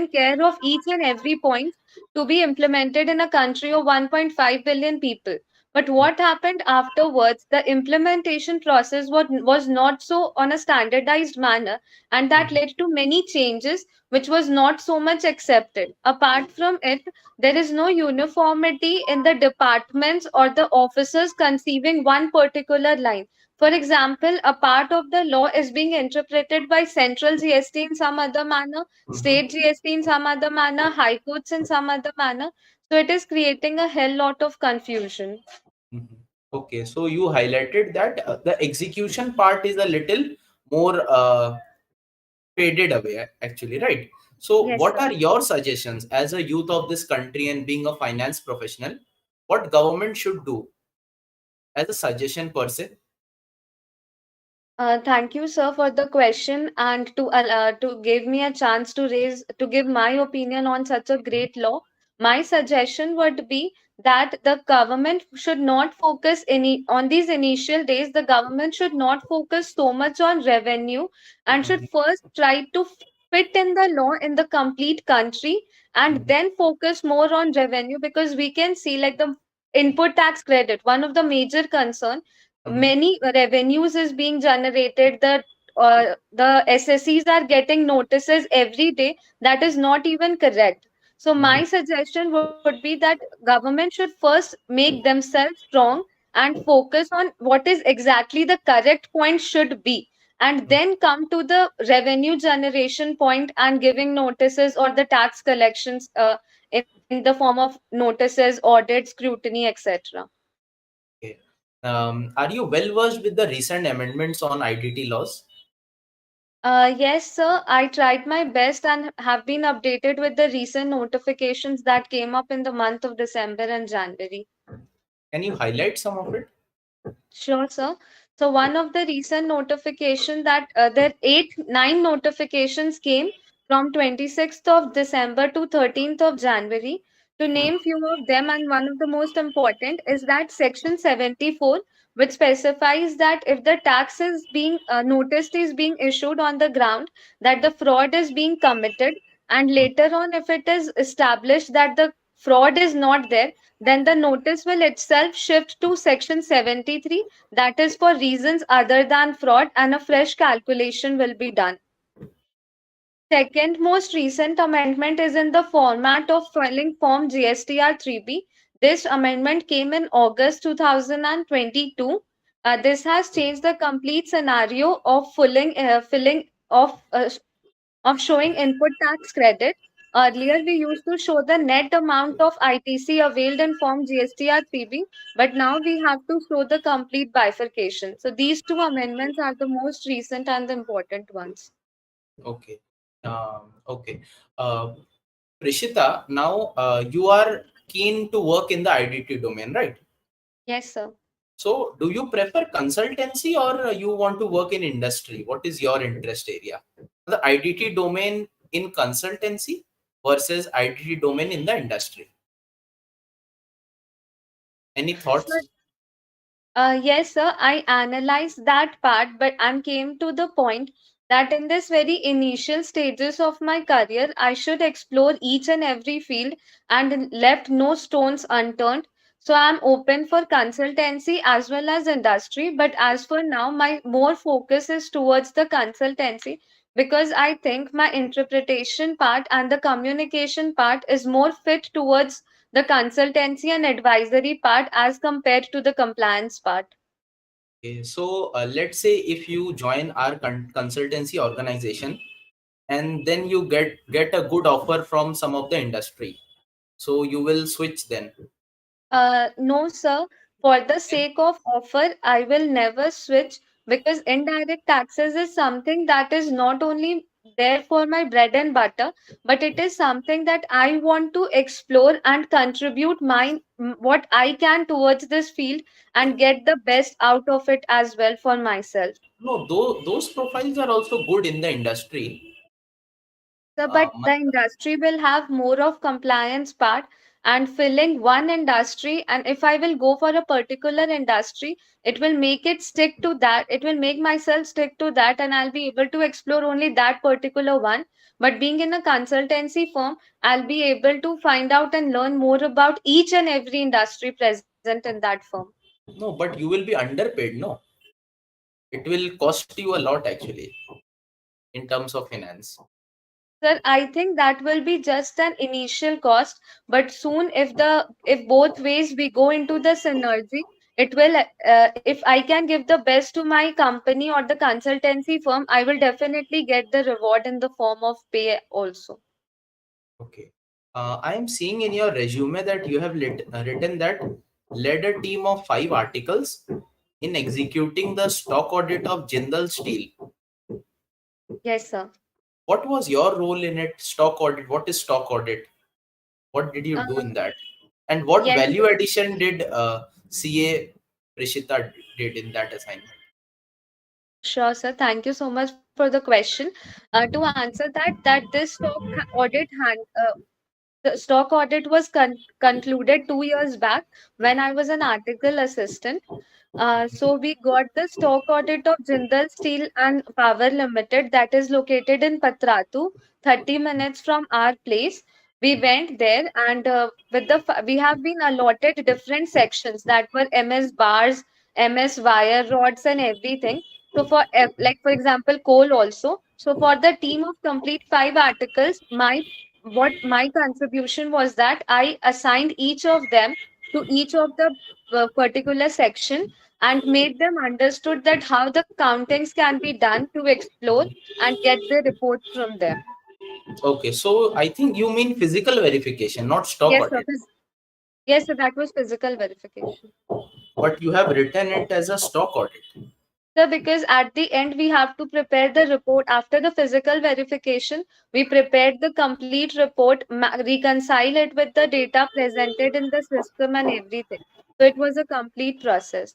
[SPEAKER 4] care of each and every point to be implemented in a country of 1.5 billion people. But what happened afterwards, the implementation process was not so on a standardized manner, and that
[SPEAKER 2] Mhm.
[SPEAKER 4] led to many changes which was not so much accepted. Apart from it, there is no uniformity in the departments or the officers conceiving one particular line. For example, a part of the law is being interpreted by central GST in some other manner,
[SPEAKER 2] Mhm.
[SPEAKER 4] state GST in some other manner, high courts in some other manner. So it is creating a hell lot of confusion.
[SPEAKER 2] Mhm. Okay, so you highlighted that the execution part is a little more faded away, actually, right? So,
[SPEAKER 4] Yes,
[SPEAKER 2] what
[SPEAKER 4] sir.
[SPEAKER 2] are your suggestions as a youth of this country and being a finance professional? What government should do as a suggestion per se?
[SPEAKER 4] Thank you, sir, for the question and to give me a chance to give my opinion on such a great law. My suggestion would be that the government should not focus any on these initial days. The government should not focus so much on revenue and should
[SPEAKER 2] Mhm.
[SPEAKER 4] first try to fit in the law in the complete country and
[SPEAKER 2] Mhm.
[SPEAKER 4] then focus more on revenue, because we can see like the input tax credit, one of the major concern,
[SPEAKER 2] Mhm.
[SPEAKER 4] many revenues is being generated. The SSEs are getting notices every day that is not even correct. So
[SPEAKER 2] Mhm.
[SPEAKER 4] my suggestion would be that government should first make themselves strong and focus on what is exactly the correct point should be, and
[SPEAKER 2] Mhm.
[SPEAKER 4] then come to the revenue generation point and giving notices or the tax collections in the form of notices, audit, scrutiny, etc.
[SPEAKER 2] Okay. Are you well versed with the recent amendments on IDT laws?
[SPEAKER 4] Yes, sir. I tried my best and have been updated with the recent notifications that came up in the month of December and January.
[SPEAKER 2] Can you highlight some of it?
[SPEAKER 4] Sure, sir. So one of the recent notification that there nine notifications came from 26th of December to 13th of January. To name few of them, and one of the most important is that Section 74, which specifies that if the tax is being noticed is being issued on the ground that the fraud is being committed, and later on if it is established that the fraud is not there, then the notice will itself shift to Section 73, that is for reasons other than fraud, and a fresh calculation will be done. Second most recent amendment is in the format of filing form GSTR 3B. This amendment came in August 2022. This has changed the complete scenario of filling of showing input tax credit. Earlier, we used to show the net amount of ITC availed in Form GSTR 3B, but now we have to show the complete bifurcation. So these two amendments are the most recent and the important ones.
[SPEAKER 2] Okay. Okay. Uh, Prishita, now you are keen to work in the IDT domain, right?
[SPEAKER 4] Yes, sir.
[SPEAKER 2] So, do you prefer consultancy or you want to work in industry? What is your interest area? The IDT domain in consultancy versus IDT domain in the industry. Any
[SPEAKER 4] So
[SPEAKER 2] thoughts?
[SPEAKER 4] yes, sir, I analyzed that part, but I came to the point that in this very initial stages of my career, I should explore each and every field and left no stones unturned. So I'm open for consultancy as well as industry, but as for now, my more focus is towards the consultancy, because I think my interpretation part and the communication part is more fit towards the consultancy and advisory part as compared to the compliance part.
[SPEAKER 2] Okay, so let's say if you join our consultancy organization and then you get a good offer from some of the industry, so you will switch then.
[SPEAKER 4] No, sir. For the sake of offer, I will never switch, because indirect taxes is something that is not only there for my bread and butter, but it is something that I want to explore and contribute what I can towards this field and get the best out of it as well for myself.
[SPEAKER 2] No, those profiles are also good in the industry.
[SPEAKER 4] So, but
[SPEAKER 2] My,
[SPEAKER 4] the industry will have more of compliance part and filling one industry. And if I will go for a particular industry, it will make it stick to that. It will make myself stick to that, and I'll be able to explore only that particular one. But being in a consultancy firm, I'll be able to find out and learn more about each and every industry present in that firm.
[SPEAKER 2] no, but you will be underpaid. No, it will cost you a lot actually in terms of finance.
[SPEAKER 4] Sir, I think that will be just an initial cost, but soon if both ways we go into the synergy, it will if I can give the best to my company or the consultancy firm, I will definitely get the reward in the form of pay also.
[SPEAKER 2] Okay. I am seeing in your resume that you have written that led a team of 5 articles in executing the stock audit of Jindal Steel.
[SPEAKER 4] Yes, sir.
[SPEAKER 2] What was your role in it? Stock audit. What is stock audit? What did you do
[SPEAKER 4] Uh,
[SPEAKER 2] in that? And what
[SPEAKER 4] yes,
[SPEAKER 2] value addition did CA Prishita did in that assignment?
[SPEAKER 4] sure, sir. Thank you so much for the question. To answer that this audit the stock audit was concluded 2 years back when I was an article assistant. So we got the stock audit of Jindal Steel and Power Limited that is located in Patratu, 30 minutes from our place. We went there, and we have been allotted different sections that were MS bars, MS wire rods, and everything. So like for example coal also. So for the team of complete 5 articles, my contribution was that I assigned each of them to each of the particular section and made them understood that how the countings can be done to explore and get the reports from them.
[SPEAKER 2] Okay, so I think you mean physical verification, not stock
[SPEAKER 4] Yes, sir.
[SPEAKER 2] audit.
[SPEAKER 4] Yes, sir, that was physical verification.
[SPEAKER 2] But you have written it as a stock audit.
[SPEAKER 4] Sir, because at the end we have to prepare the report after the physical verification. We prepared the complete report, reconcile it with the data presented in the system and everything. So it was a complete process.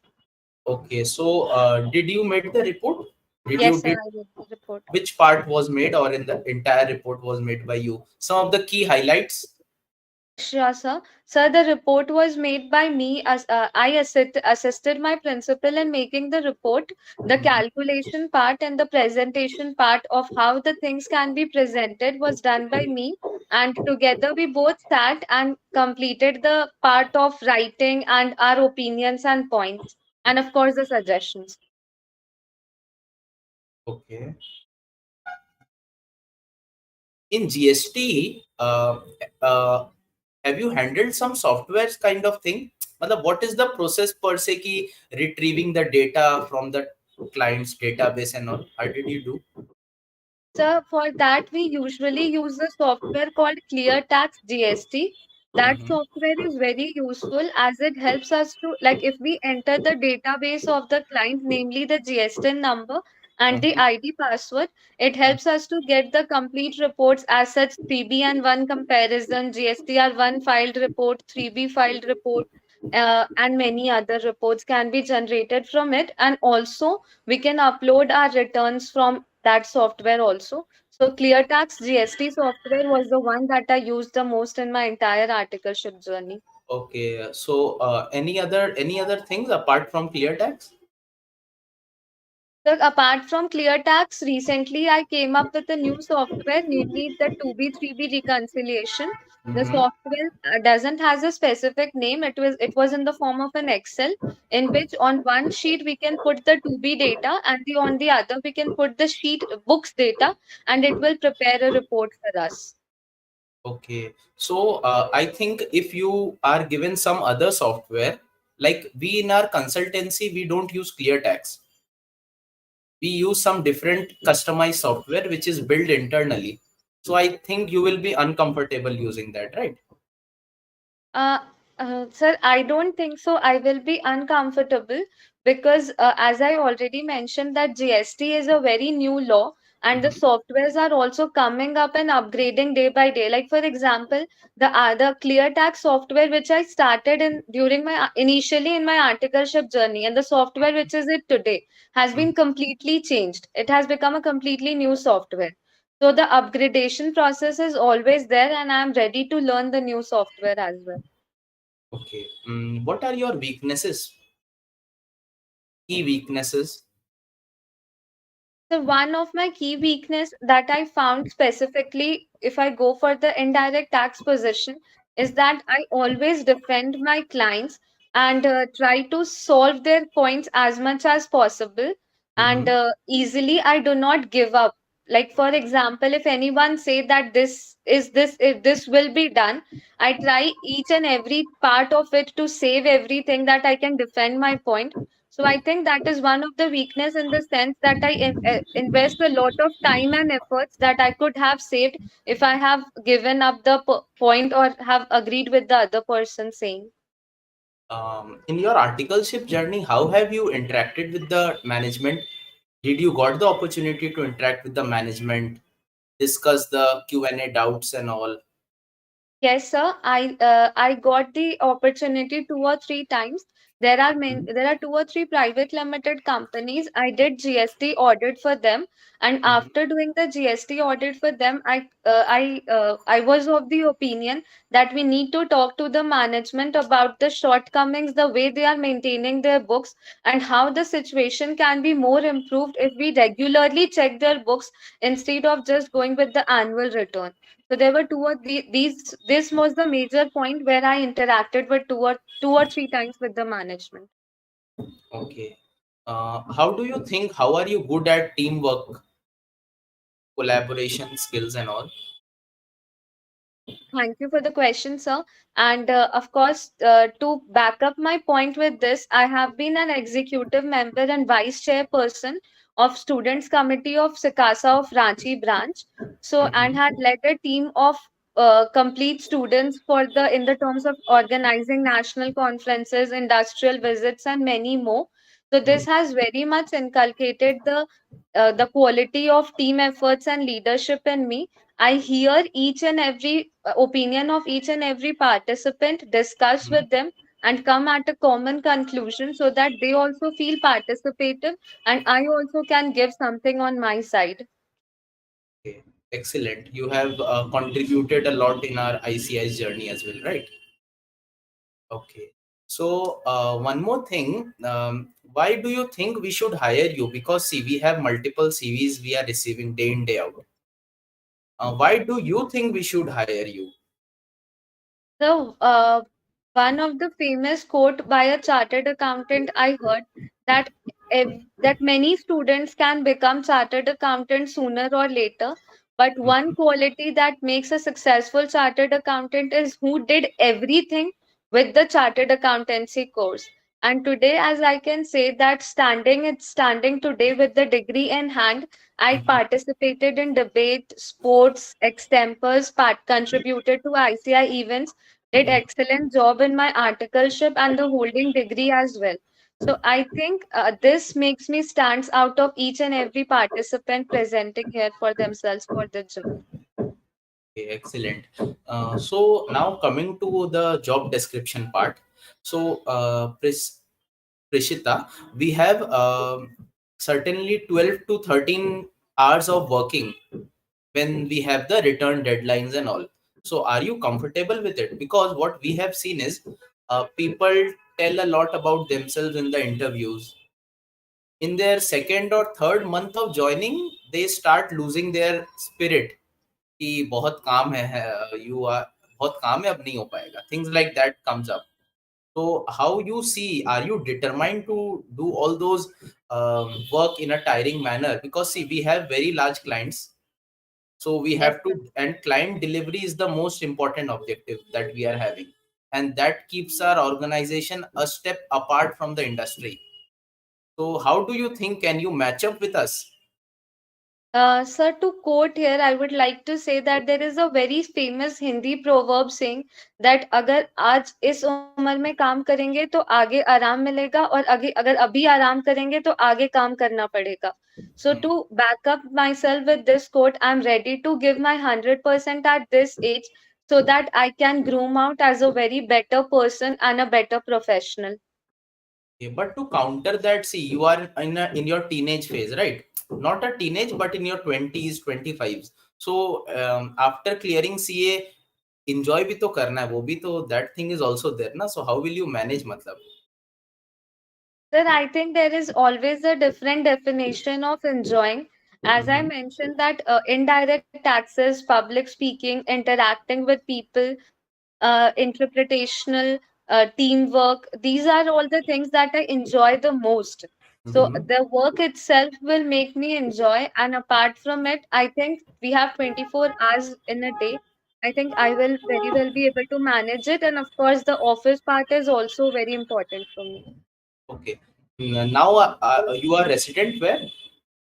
[SPEAKER 2] Okay, so did you make the report? Did you
[SPEAKER 4] Yes, sir,
[SPEAKER 2] did
[SPEAKER 4] I did the report.
[SPEAKER 2] which part was made, or in the entire report was made by you? Some of the key highlights.
[SPEAKER 4] Sure, sir. Sir, the report was made by me as assisted my principal in making the report. The calculation part and the presentation part of how the things can be presented was done by me. And together we both sat and completed the part of writing and our opinions and points. And of course, the suggestions.
[SPEAKER 2] Okay. In GST, have you handled some softwares kind of thing? Matlab, what is the process per se ki retrieving the data from the client's database and all? How did you do?
[SPEAKER 4] So for that, we usually use a software called ClearTax GST. That
[SPEAKER 2] Mhm.
[SPEAKER 4] software is very useful as it helps us to, like, if we enter the database of the client, namely the GST number and the
[SPEAKER 2] Mhm.
[SPEAKER 4] ID password, it helps us to get the complete reports as such 3B and 1 comparison, GSTR 1 filed report, 3B filed report, and many other reports can be generated from it. And also, we can upload our returns from that software also. So ClearTax GST software was the one that I used the most in my entire articleship journey.
[SPEAKER 2] Okay, so any other things apart from clear tax?
[SPEAKER 4] So apart from ClearTax, recently I came up with a new software, namely the 2B 3B reconciliation. The
[SPEAKER 2] Mm-hmm.
[SPEAKER 4] software doesn't has a specific name. It was in the form of an Excel, in which on one sheet we can put the 2B data, and on the other we can put the sheet books data, and it will prepare a report for us.
[SPEAKER 2] Okay, so I think if you are given some other software, like we in our consultancy, we don't use ClearTax. We use some different customized software which is built internally. So I think you will be uncomfortable using that, right?
[SPEAKER 4] Uh, Sir, I don't think so. I will be uncomfortable because, as I already mentioned, that GST is a very new law, and the
[SPEAKER 2] Mhm.
[SPEAKER 4] softwares are also coming up and upgrading day by day. Like for example, the Clear Tax software which I started in during my initially in my articleship journey, and the software which is it today has
[SPEAKER 2] Mhm.
[SPEAKER 4] been completely changed. It has become a completely new software. So the upgradation process is always there, and I am ready to learn the new software as well.
[SPEAKER 2] Okay. What are your weaknesses? Key weaknesses?
[SPEAKER 4] So one of my key weakness that I found specifically if I go for the indirect tax position is that I always defend my clients and try to solve their points as much as possible, and
[SPEAKER 2] Mm-hmm.
[SPEAKER 4] easily I do not give up. Like for example, if anyone say that this if this will be done, I try each and every part of it to save everything that I can defend my point. So I think that is one of the weakness in the sense that invest a lot of time and efforts that I could have saved if I have given up the point or have agreed with the other person saying.
[SPEAKER 2] In your articleship journey, how have you interacted with the management? Did you got the opportunity to interact with the management, discuss the Q&A doubts and all?
[SPEAKER 4] Yes, sir. I got the opportunity 2 or 3 times. There are 2 or 3 private limited companies. I did GST audit for them, and
[SPEAKER 2] Mm-hmm.
[SPEAKER 4] after doing the GST audit for them, I was of the opinion that we need to talk to the management about the shortcomings, the way they are maintaining their books, and how the situation can be more improved if we regularly check their books instead of just going with the annual return. So there were these. This was the major point where I interacted with 2 or 3 times with the management.
[SPEAKER 2] Okay. How do you think, how are you good at teamwork, collaboration skills and all?
[SPEAKER 4] Thank you for the question, sir. And of course, to back up my point with this, I have been an executive member and vice chairperson of Students Committee of Sikasa of Ranchi branch. So, and had
[SPEAKER 2] Mm-hmm.
[SPEAKER 4] led a team of complete students for the in the terms of organizing national conferences, industrial visits, and many more. So, this has very much inculcated the quality of team efforts and leadership in me. I hear each and every opinion of each and every participant, discuss
[SPEAKER 2] Mm-hmm.
[SPEAKER 4] with them, and come at a common conclusion so that they also feel participative and I also can give something on my side.
[SPEAKER 2] Okay. Excellent. You have contributed a lot in our ICI's journey as well, right? Okay. So, one more thing. Why do you think we should hire you? Because see, we have multiple CVs we are receiving day in, day out. Why do you think we should hire you?
[SPEAKER 4] So, one of the famous quote by a chartered accountant I heard that that many students can become chartered accountants sooner or later, but one
[SPEAKER 2] Mhm.
[SPEAKER 4] quality that makes a successful chartered accountant is who did everything with the chartered accountancy course. And today, as I can say that standing today with the degree in hand, I
[SPEAKER 2] Mhm.
[SPEAKER 4] participated in debate, sports, extempors, contributed to ICI events, did excellent job in my articleship and the holding degree as well. So I think this makes me stands out of each and every participant presenting here for themselves for the job.
[SPEAKER 2] Okay, excellent. So now coming to the job description part. So, Prishita, we have certainly 12 to 13 hours of working when we have the return deadlines and all. So, are you comfortable with it? Because what we have seen is people tell a lot about themselves in the interviews. In their second or third month of joining, they start losing their spirit कि बहुत काम है you are बहुत काम है अब नहीं हो पाएगा, things like that comes up. So how you see, are you determined to do all those work in a tiring manner? Because see, we have very large clients, so we
[SPEAKER 4] Yes,
[SPEAKER 2] have to, and client delivery is the most important objective that we are having, and that keeps our organization a step apart from the industry. So how do you think, can you match up with us?
[SPEAKER 4] Sir, to quote here, I would like to say that there is a very famous Hindi proverb saying that अगर आज इस उम्र में काम करेंगे तो आगे आराम मिलेगा और आगे अगर अभी आराम करेंगे तो आगे काम करना पड़ेगा. So
[SPEAKER 2] Hmm.
[SPEAKER 4] to back up myself with this quote, I'm ready to give my 100% at this age so that I can groom out as a very better person and a better professional.
[SPEAKER 2] Okay, but to counter that, see, you are in your teenage phase, right? Not a teenage, but in your 20s, 25s. So after clearing CA, enjoy भी तो करना है, वो भी तो, that thing is also there ना. So how will you manage मतलब?
[SPEAKER 4] Sir, I think there is always a different definition of enjoying. As I
[SPEAKER 2] Mhm.
[SPEAKER 4] mentioned, that indirect taxes, public speaking, interacting with people, interpretational, teamwork, these are all the things that I enjoy the most. So
[SPEAKER 2] Mhm.
[SPEAKER 4] the work itself will make me enjoy, and apart from it, I think we have 24 hours in a day. I think I will very well be able to manage it, and of course, the office part is also very important for me.
[SPEAKER 2] Okay. Now you are resident where?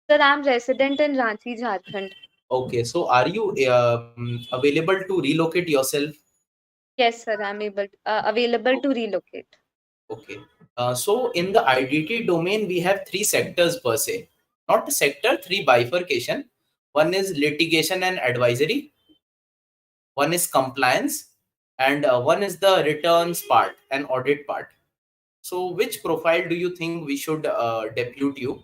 [SPEAKER 4] Sir, I'm resident in Ranchi, Jharkhand.
[SPEAKER 2] Okay. So are you available to relocate yourself?
[SPEAKER 4] Yes, sir, I'm available to relocate.
[SPEAKER 2] Okay. So in the IDT domain, we have three sectors per se. Not a sector, three bifurcation. One is litigation and advisory, one is compliance, and one is the returns part and audit part. So which profile do you think we should depute you?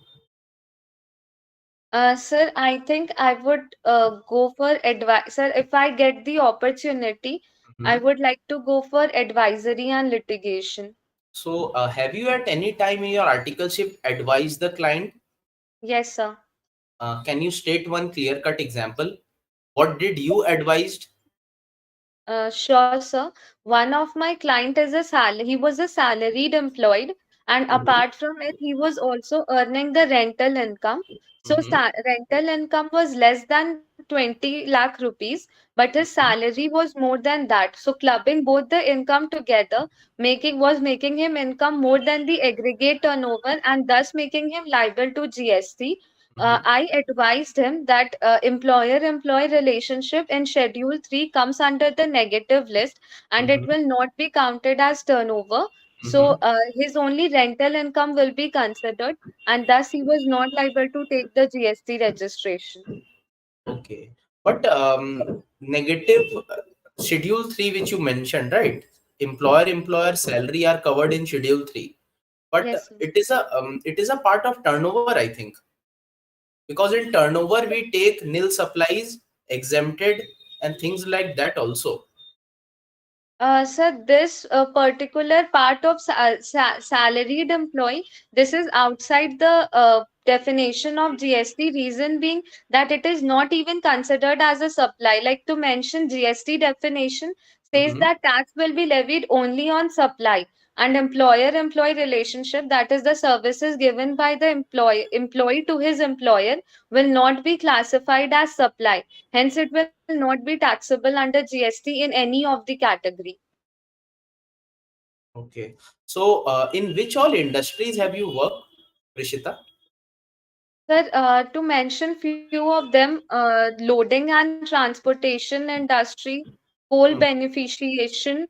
[SPEAKER 4] Sir, I think I would go for advice. Sir, if I get the opportunity, I
[SPEAKER 2] Mhm.
[SPEAKER 4] would like to go for advisory and litigation.
[SPEAKER 2] So have you at any time in your articleship advised the client?
[SPEAKER 4] Yes, sir.
[SPEAKER 2] Can you state one clear cut example? What did you advised?
[SPEAKER 4] Sure, sir. One of my client is he was a salaried employed, and
[SPEAKER 2] Mhm.
[SPEAKER 4] apart from it, he was also earning the rental income. So
[SPEAKER 2] Mhm.
[SPEAKER 4] rental income was less than 20 lakh rupees, but his salary was more than that. So clubbing both the income together, making him income more than the aggregate turnover, and thus making him liable to GST.
[SPEAKER 2] Mhm.
[SPEAKER 4] I advised him that employer-employee relationship in Schedule 3 comes under the negative list and it
[SPEAKER 2] Mhm.
[SPEAKER 4] will not be counted as turnover. So
[SPEAKER 2] Mhm.
[SPEAKER 4] his only rental income will be considered, and thus he was not liable to take the GST registration.
[SPEAKER 2] Okay. But negative schedule 3 which you mentioned, right? Employer salary are covered in schedule 3. But
[SPEAKER 4] Yes, sir.
[SPEAKER 2] it is a part of turnover, I think. Because in turnover we take nil supplies, exempted, and things like that also.
[SPEAKER 4] Sir, this particular part of salaried employee, this is outside the definition of GST. Reason being that it is not even considered as a supply. Like to mention, GST definition says
[SPEAKER 2] Mhm.
[SPEAKER 4] that tax will be levied only on supply, and employer-employee relationship, that is the services given by the employee to his employer, will not be classified as supply. Hence, it will not be taxable under GST in any of the category.
[SPEAKER 2] Okay. So in which all industries have you worked, Prishita?
[SPEAKER 4] Sir, to mention few of them, loading and transportation industry, coal
[SPEAKER 2] Hmm.
[SPEAKER 4] beneficiation,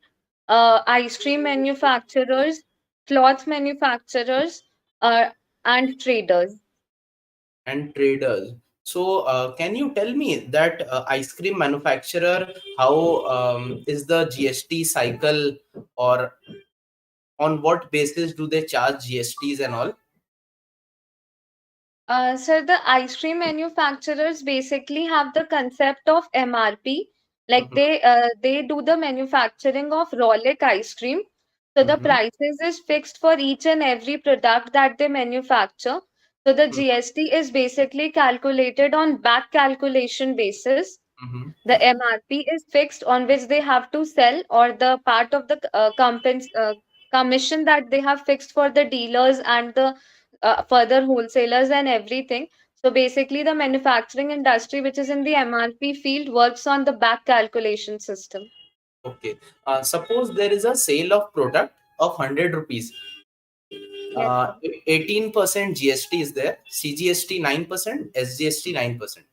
[SPEAKER 4] ice cream manufacturers, cloth manufacturers, uh, and traders.
[SPEAKER 2] And traders. So, can you tell me that ice cream manufacturer, how is the GST cycle, or on what basis do they charge GSTs and all?
[SPEAKER 4] Sir, the ice cream manufacturers basically have the concept of MRP. Like
[SPEAKER 2] Mhm.
[SPEAKER 4] they do the manufacturing of Rolex ice cream. So the
[SPEAKER 2] Mhm.
[SPEAKER 4] prices is fixed for each and every product that they manufacture. So the
[SPEAKER 2] Mhm.
[SPEAKER 4] GST is basically calculated on back calculation basis.
[SPEAKER 2] Mhm.
[SPEAKER 4] The MRP is fixed on which they have to sell, or the part of the commission that they have fixed for the dealers and the further wholesalers and everything. So basically, the manufacturing industry, which is in the MRP field, works on the back calculation system.
[SPEAKER 2] Okay. Suppose there is a sale of product of 100 rupees.
[SPEAKER 4] Yes, sir.
[SPEAKER 2] 18% GST is there, CGST 9%, SGST 9%.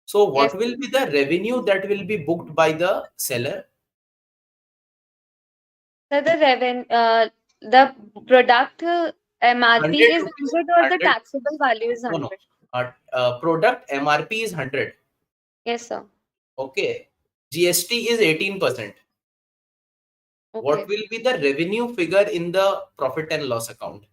[SPEAKER 2] So
[SPEAKER 4] Yes,
[SPEAKER 2] what will be the revenue that will be booked by the seller?
[SPEAKER 4] so the product MRP
[SPEAKER 2] 100
[SPEAKER 4] is
[SPEAKER 2] rupees,
[SPEAKER 4] 100 or the
[SPEAKER 2] 100,
[SPEAKER 4] taxable value is
[SPEAKER 2] no, no.
[SPEAKER 4] 100.
[SPEAKER 2] Product MRP is 100.
[SPEAKER 4] Yes, sir.
[SPEAKER 2] Okay. GST is 18%. What
[SPEAKER 4] Okay.
[SPEAKER 2] will be the revenue figure in the profit and loss account?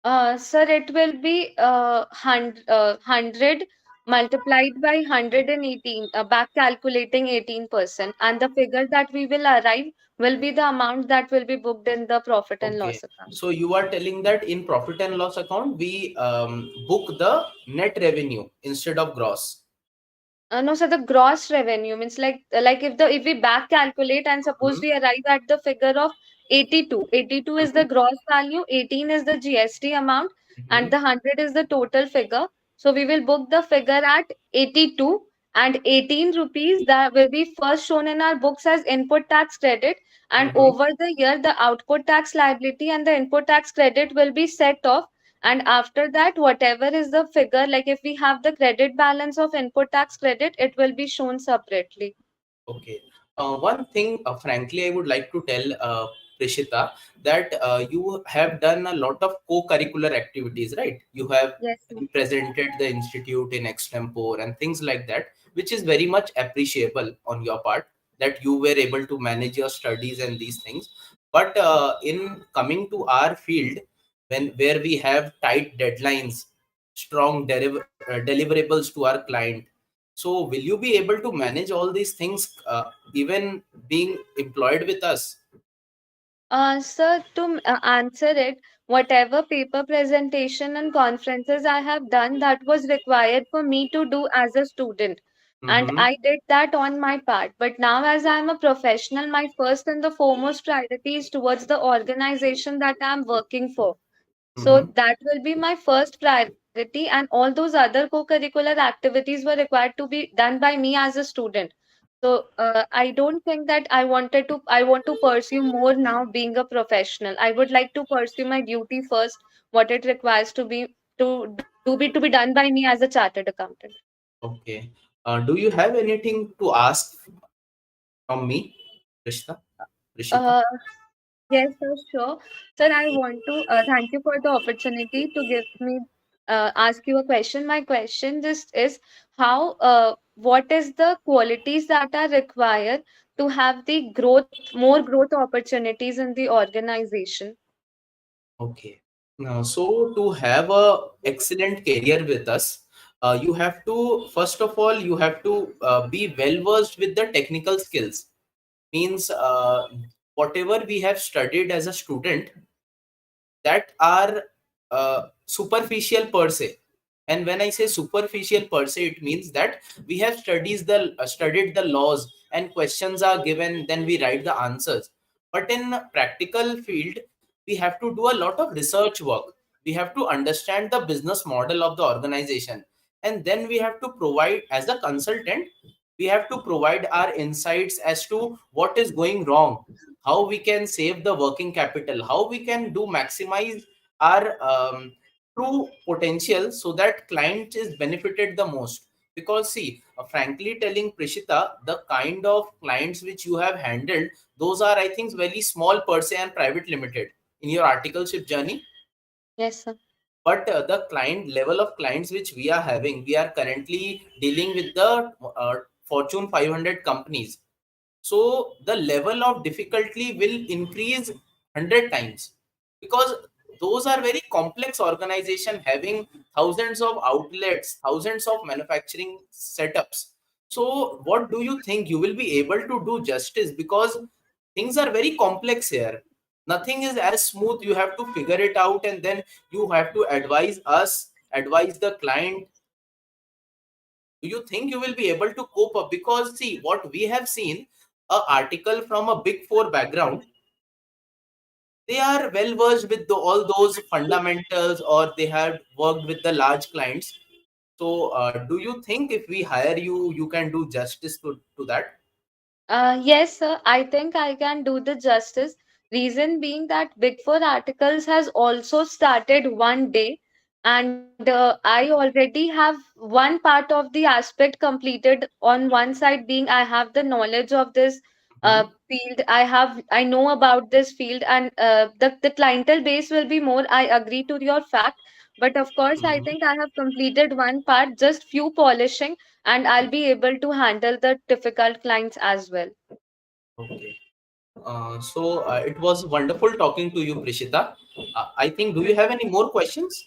[SPEAKER 4] Sir, it will be 100 multiplied by 118, back calculating 18%, and the figure that we will arrive will be the amount that will be booked in the profit and
[SPEAKER 2] Okay.
[SPEAKER 4] loss account.
[SPEAKER 2] So you are telling that in profit and loss account, we book the net revenue instead of gross.
[SPEAKER 4] No, so the gross revenue means like if we back calculate and suppose
[SPEAKER 2] Mhm,
[SPEAKER 4] we arrive at the figure of 82. 82 is the
[SPEAKER 2] mhm,
[SPEAKER 4] gross value, 18 is the GST amount, and
[SPEAKER 2] mhm.
[SPEAKER 4] the 100 is the total figure. So we will book the figure at 82 and 18 rupees that will be first shown in our books as input tax credit, and
[SPEAKER 2] Mhm.
[SPEAKER 4] over the year the output tax liability and the input tax credit will be set off, and after that whatever is the figure, like if we have the credit balance of input tax credit, it will be shown separately.
[SPEAKER 2] Okay. One thing, frankly, I would like to tell Prishita that you have done a lot of co-curricular activities, right? You have
[SPEAKER 4] Yes, sir.
[SPEAKER 2] represented the institute in extempore and things like that, which is very much appreciable on your part that you were able to manage your studies and these things. But in coming to our field, when where we have tight deadlines, strong deliverables to our client, so will you be able to manage all these things even being employed with us?
[SPEAKER 4] Sir, to answer it, whatever paper presentation and conferences I have done, that was required for me to do as a student. And
[SPEAKER 2] Mm-hmm.
[SPEAKER 4] I did that on my part. But now, as I am a professional, my first and the foremost priority is towards the organization that I am working for. So
[SPEAKER 2] Mm-hmm.
[SPEAKER 4] that will be my first priority, and all those other co-curricular activities were required to be done by me as a student. So I don't think that I want to pursue more now being a professional. I would like to pursue my duty first, what it requires to be done by me as a chartered accountant.
[SPEAKER 2] Okay. Do you have anything to ask from me, Rishita? Rishita?
[SPEAKER 4] Uh, Yes, sir, sure. Sir, I want to thank you for the opportunity to give me ask you a question. My question just is what is the qualities that are required to have the more growth opportunities in the organization?
[SPEAKER 2] Okay. Now, so to have a excellent career with us, you have to first of all you have to be well versed with the technical skills. Means whatever we have studied as a student, that are superficial per se. And when I say superficial per se, it means that we have studied the laws and questions are given, then we write the answers. But in practical field, we have to do a lot of research work. We have to understand the business model of the organization, and then we have to provide, as a consultant, we have to provide our insights as to what is going wrong, how we can save the working capital, how we can do maximize our true potential so that client is benefited the most. Because see, frankly telling Prishita, the kind of clients which you have handled, those are I think very small per se and private limited in your articleship journey.
[SPEAKER 4] Yes, sir.
[SPEAKER 2] But the client level of clients which we are having, we are currently dealing with the Fortune 500 companies. So the level of difficulty will increase 100 times, because those are very complex organization having thousands of outlets, thousands of manufacturing setups. So what do you think you will be able to do justice? Because things are very complex here. Nothing is as smooth. You have to figure it out, and then you have to advise us, advise the client. Do you think you will be able to cope up? Because see, what we have seen, a article from a big four background, they are well versed with all those fundamentals, or they have worked with the large clients. So do you think if we hire you, you can do justice to that?
[SPEAKER 4] Yes, sir. I think I can do the justice. Reason being that Big Four articles has also started one day, and I already have one part of the aspect completed. On one side being I have the knowledge of this
[SPEAKER 2] Mhm.
[SPEAKER 4] field, I know about this field, and the clientele base will be more. I agree to your fact, but of course I
[SPEAKER 2] Mhm.
[SPEAKER 4] think I have completed one part, just few polishing, and I'll be able to handle the difficult clients as well.
[SPEAKER 2] Okay. It was wonderful talking to you, Prishita. I think, do you have any more questions?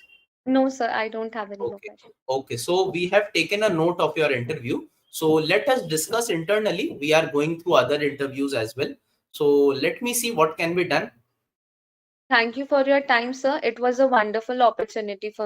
[SPEAKER 4] No, sir, I don't have any more
[SPEAKER 2] Okay.
[SPEAKER 4] questions.
[SPEAKER 2] Okay. So we have taken a note of your interview. So let us discuss internally. We are going through other interviews as well. So let me see what can be done.
[SPEAKER 4] Thank you for your time, sir. It was a wonderful opportunity for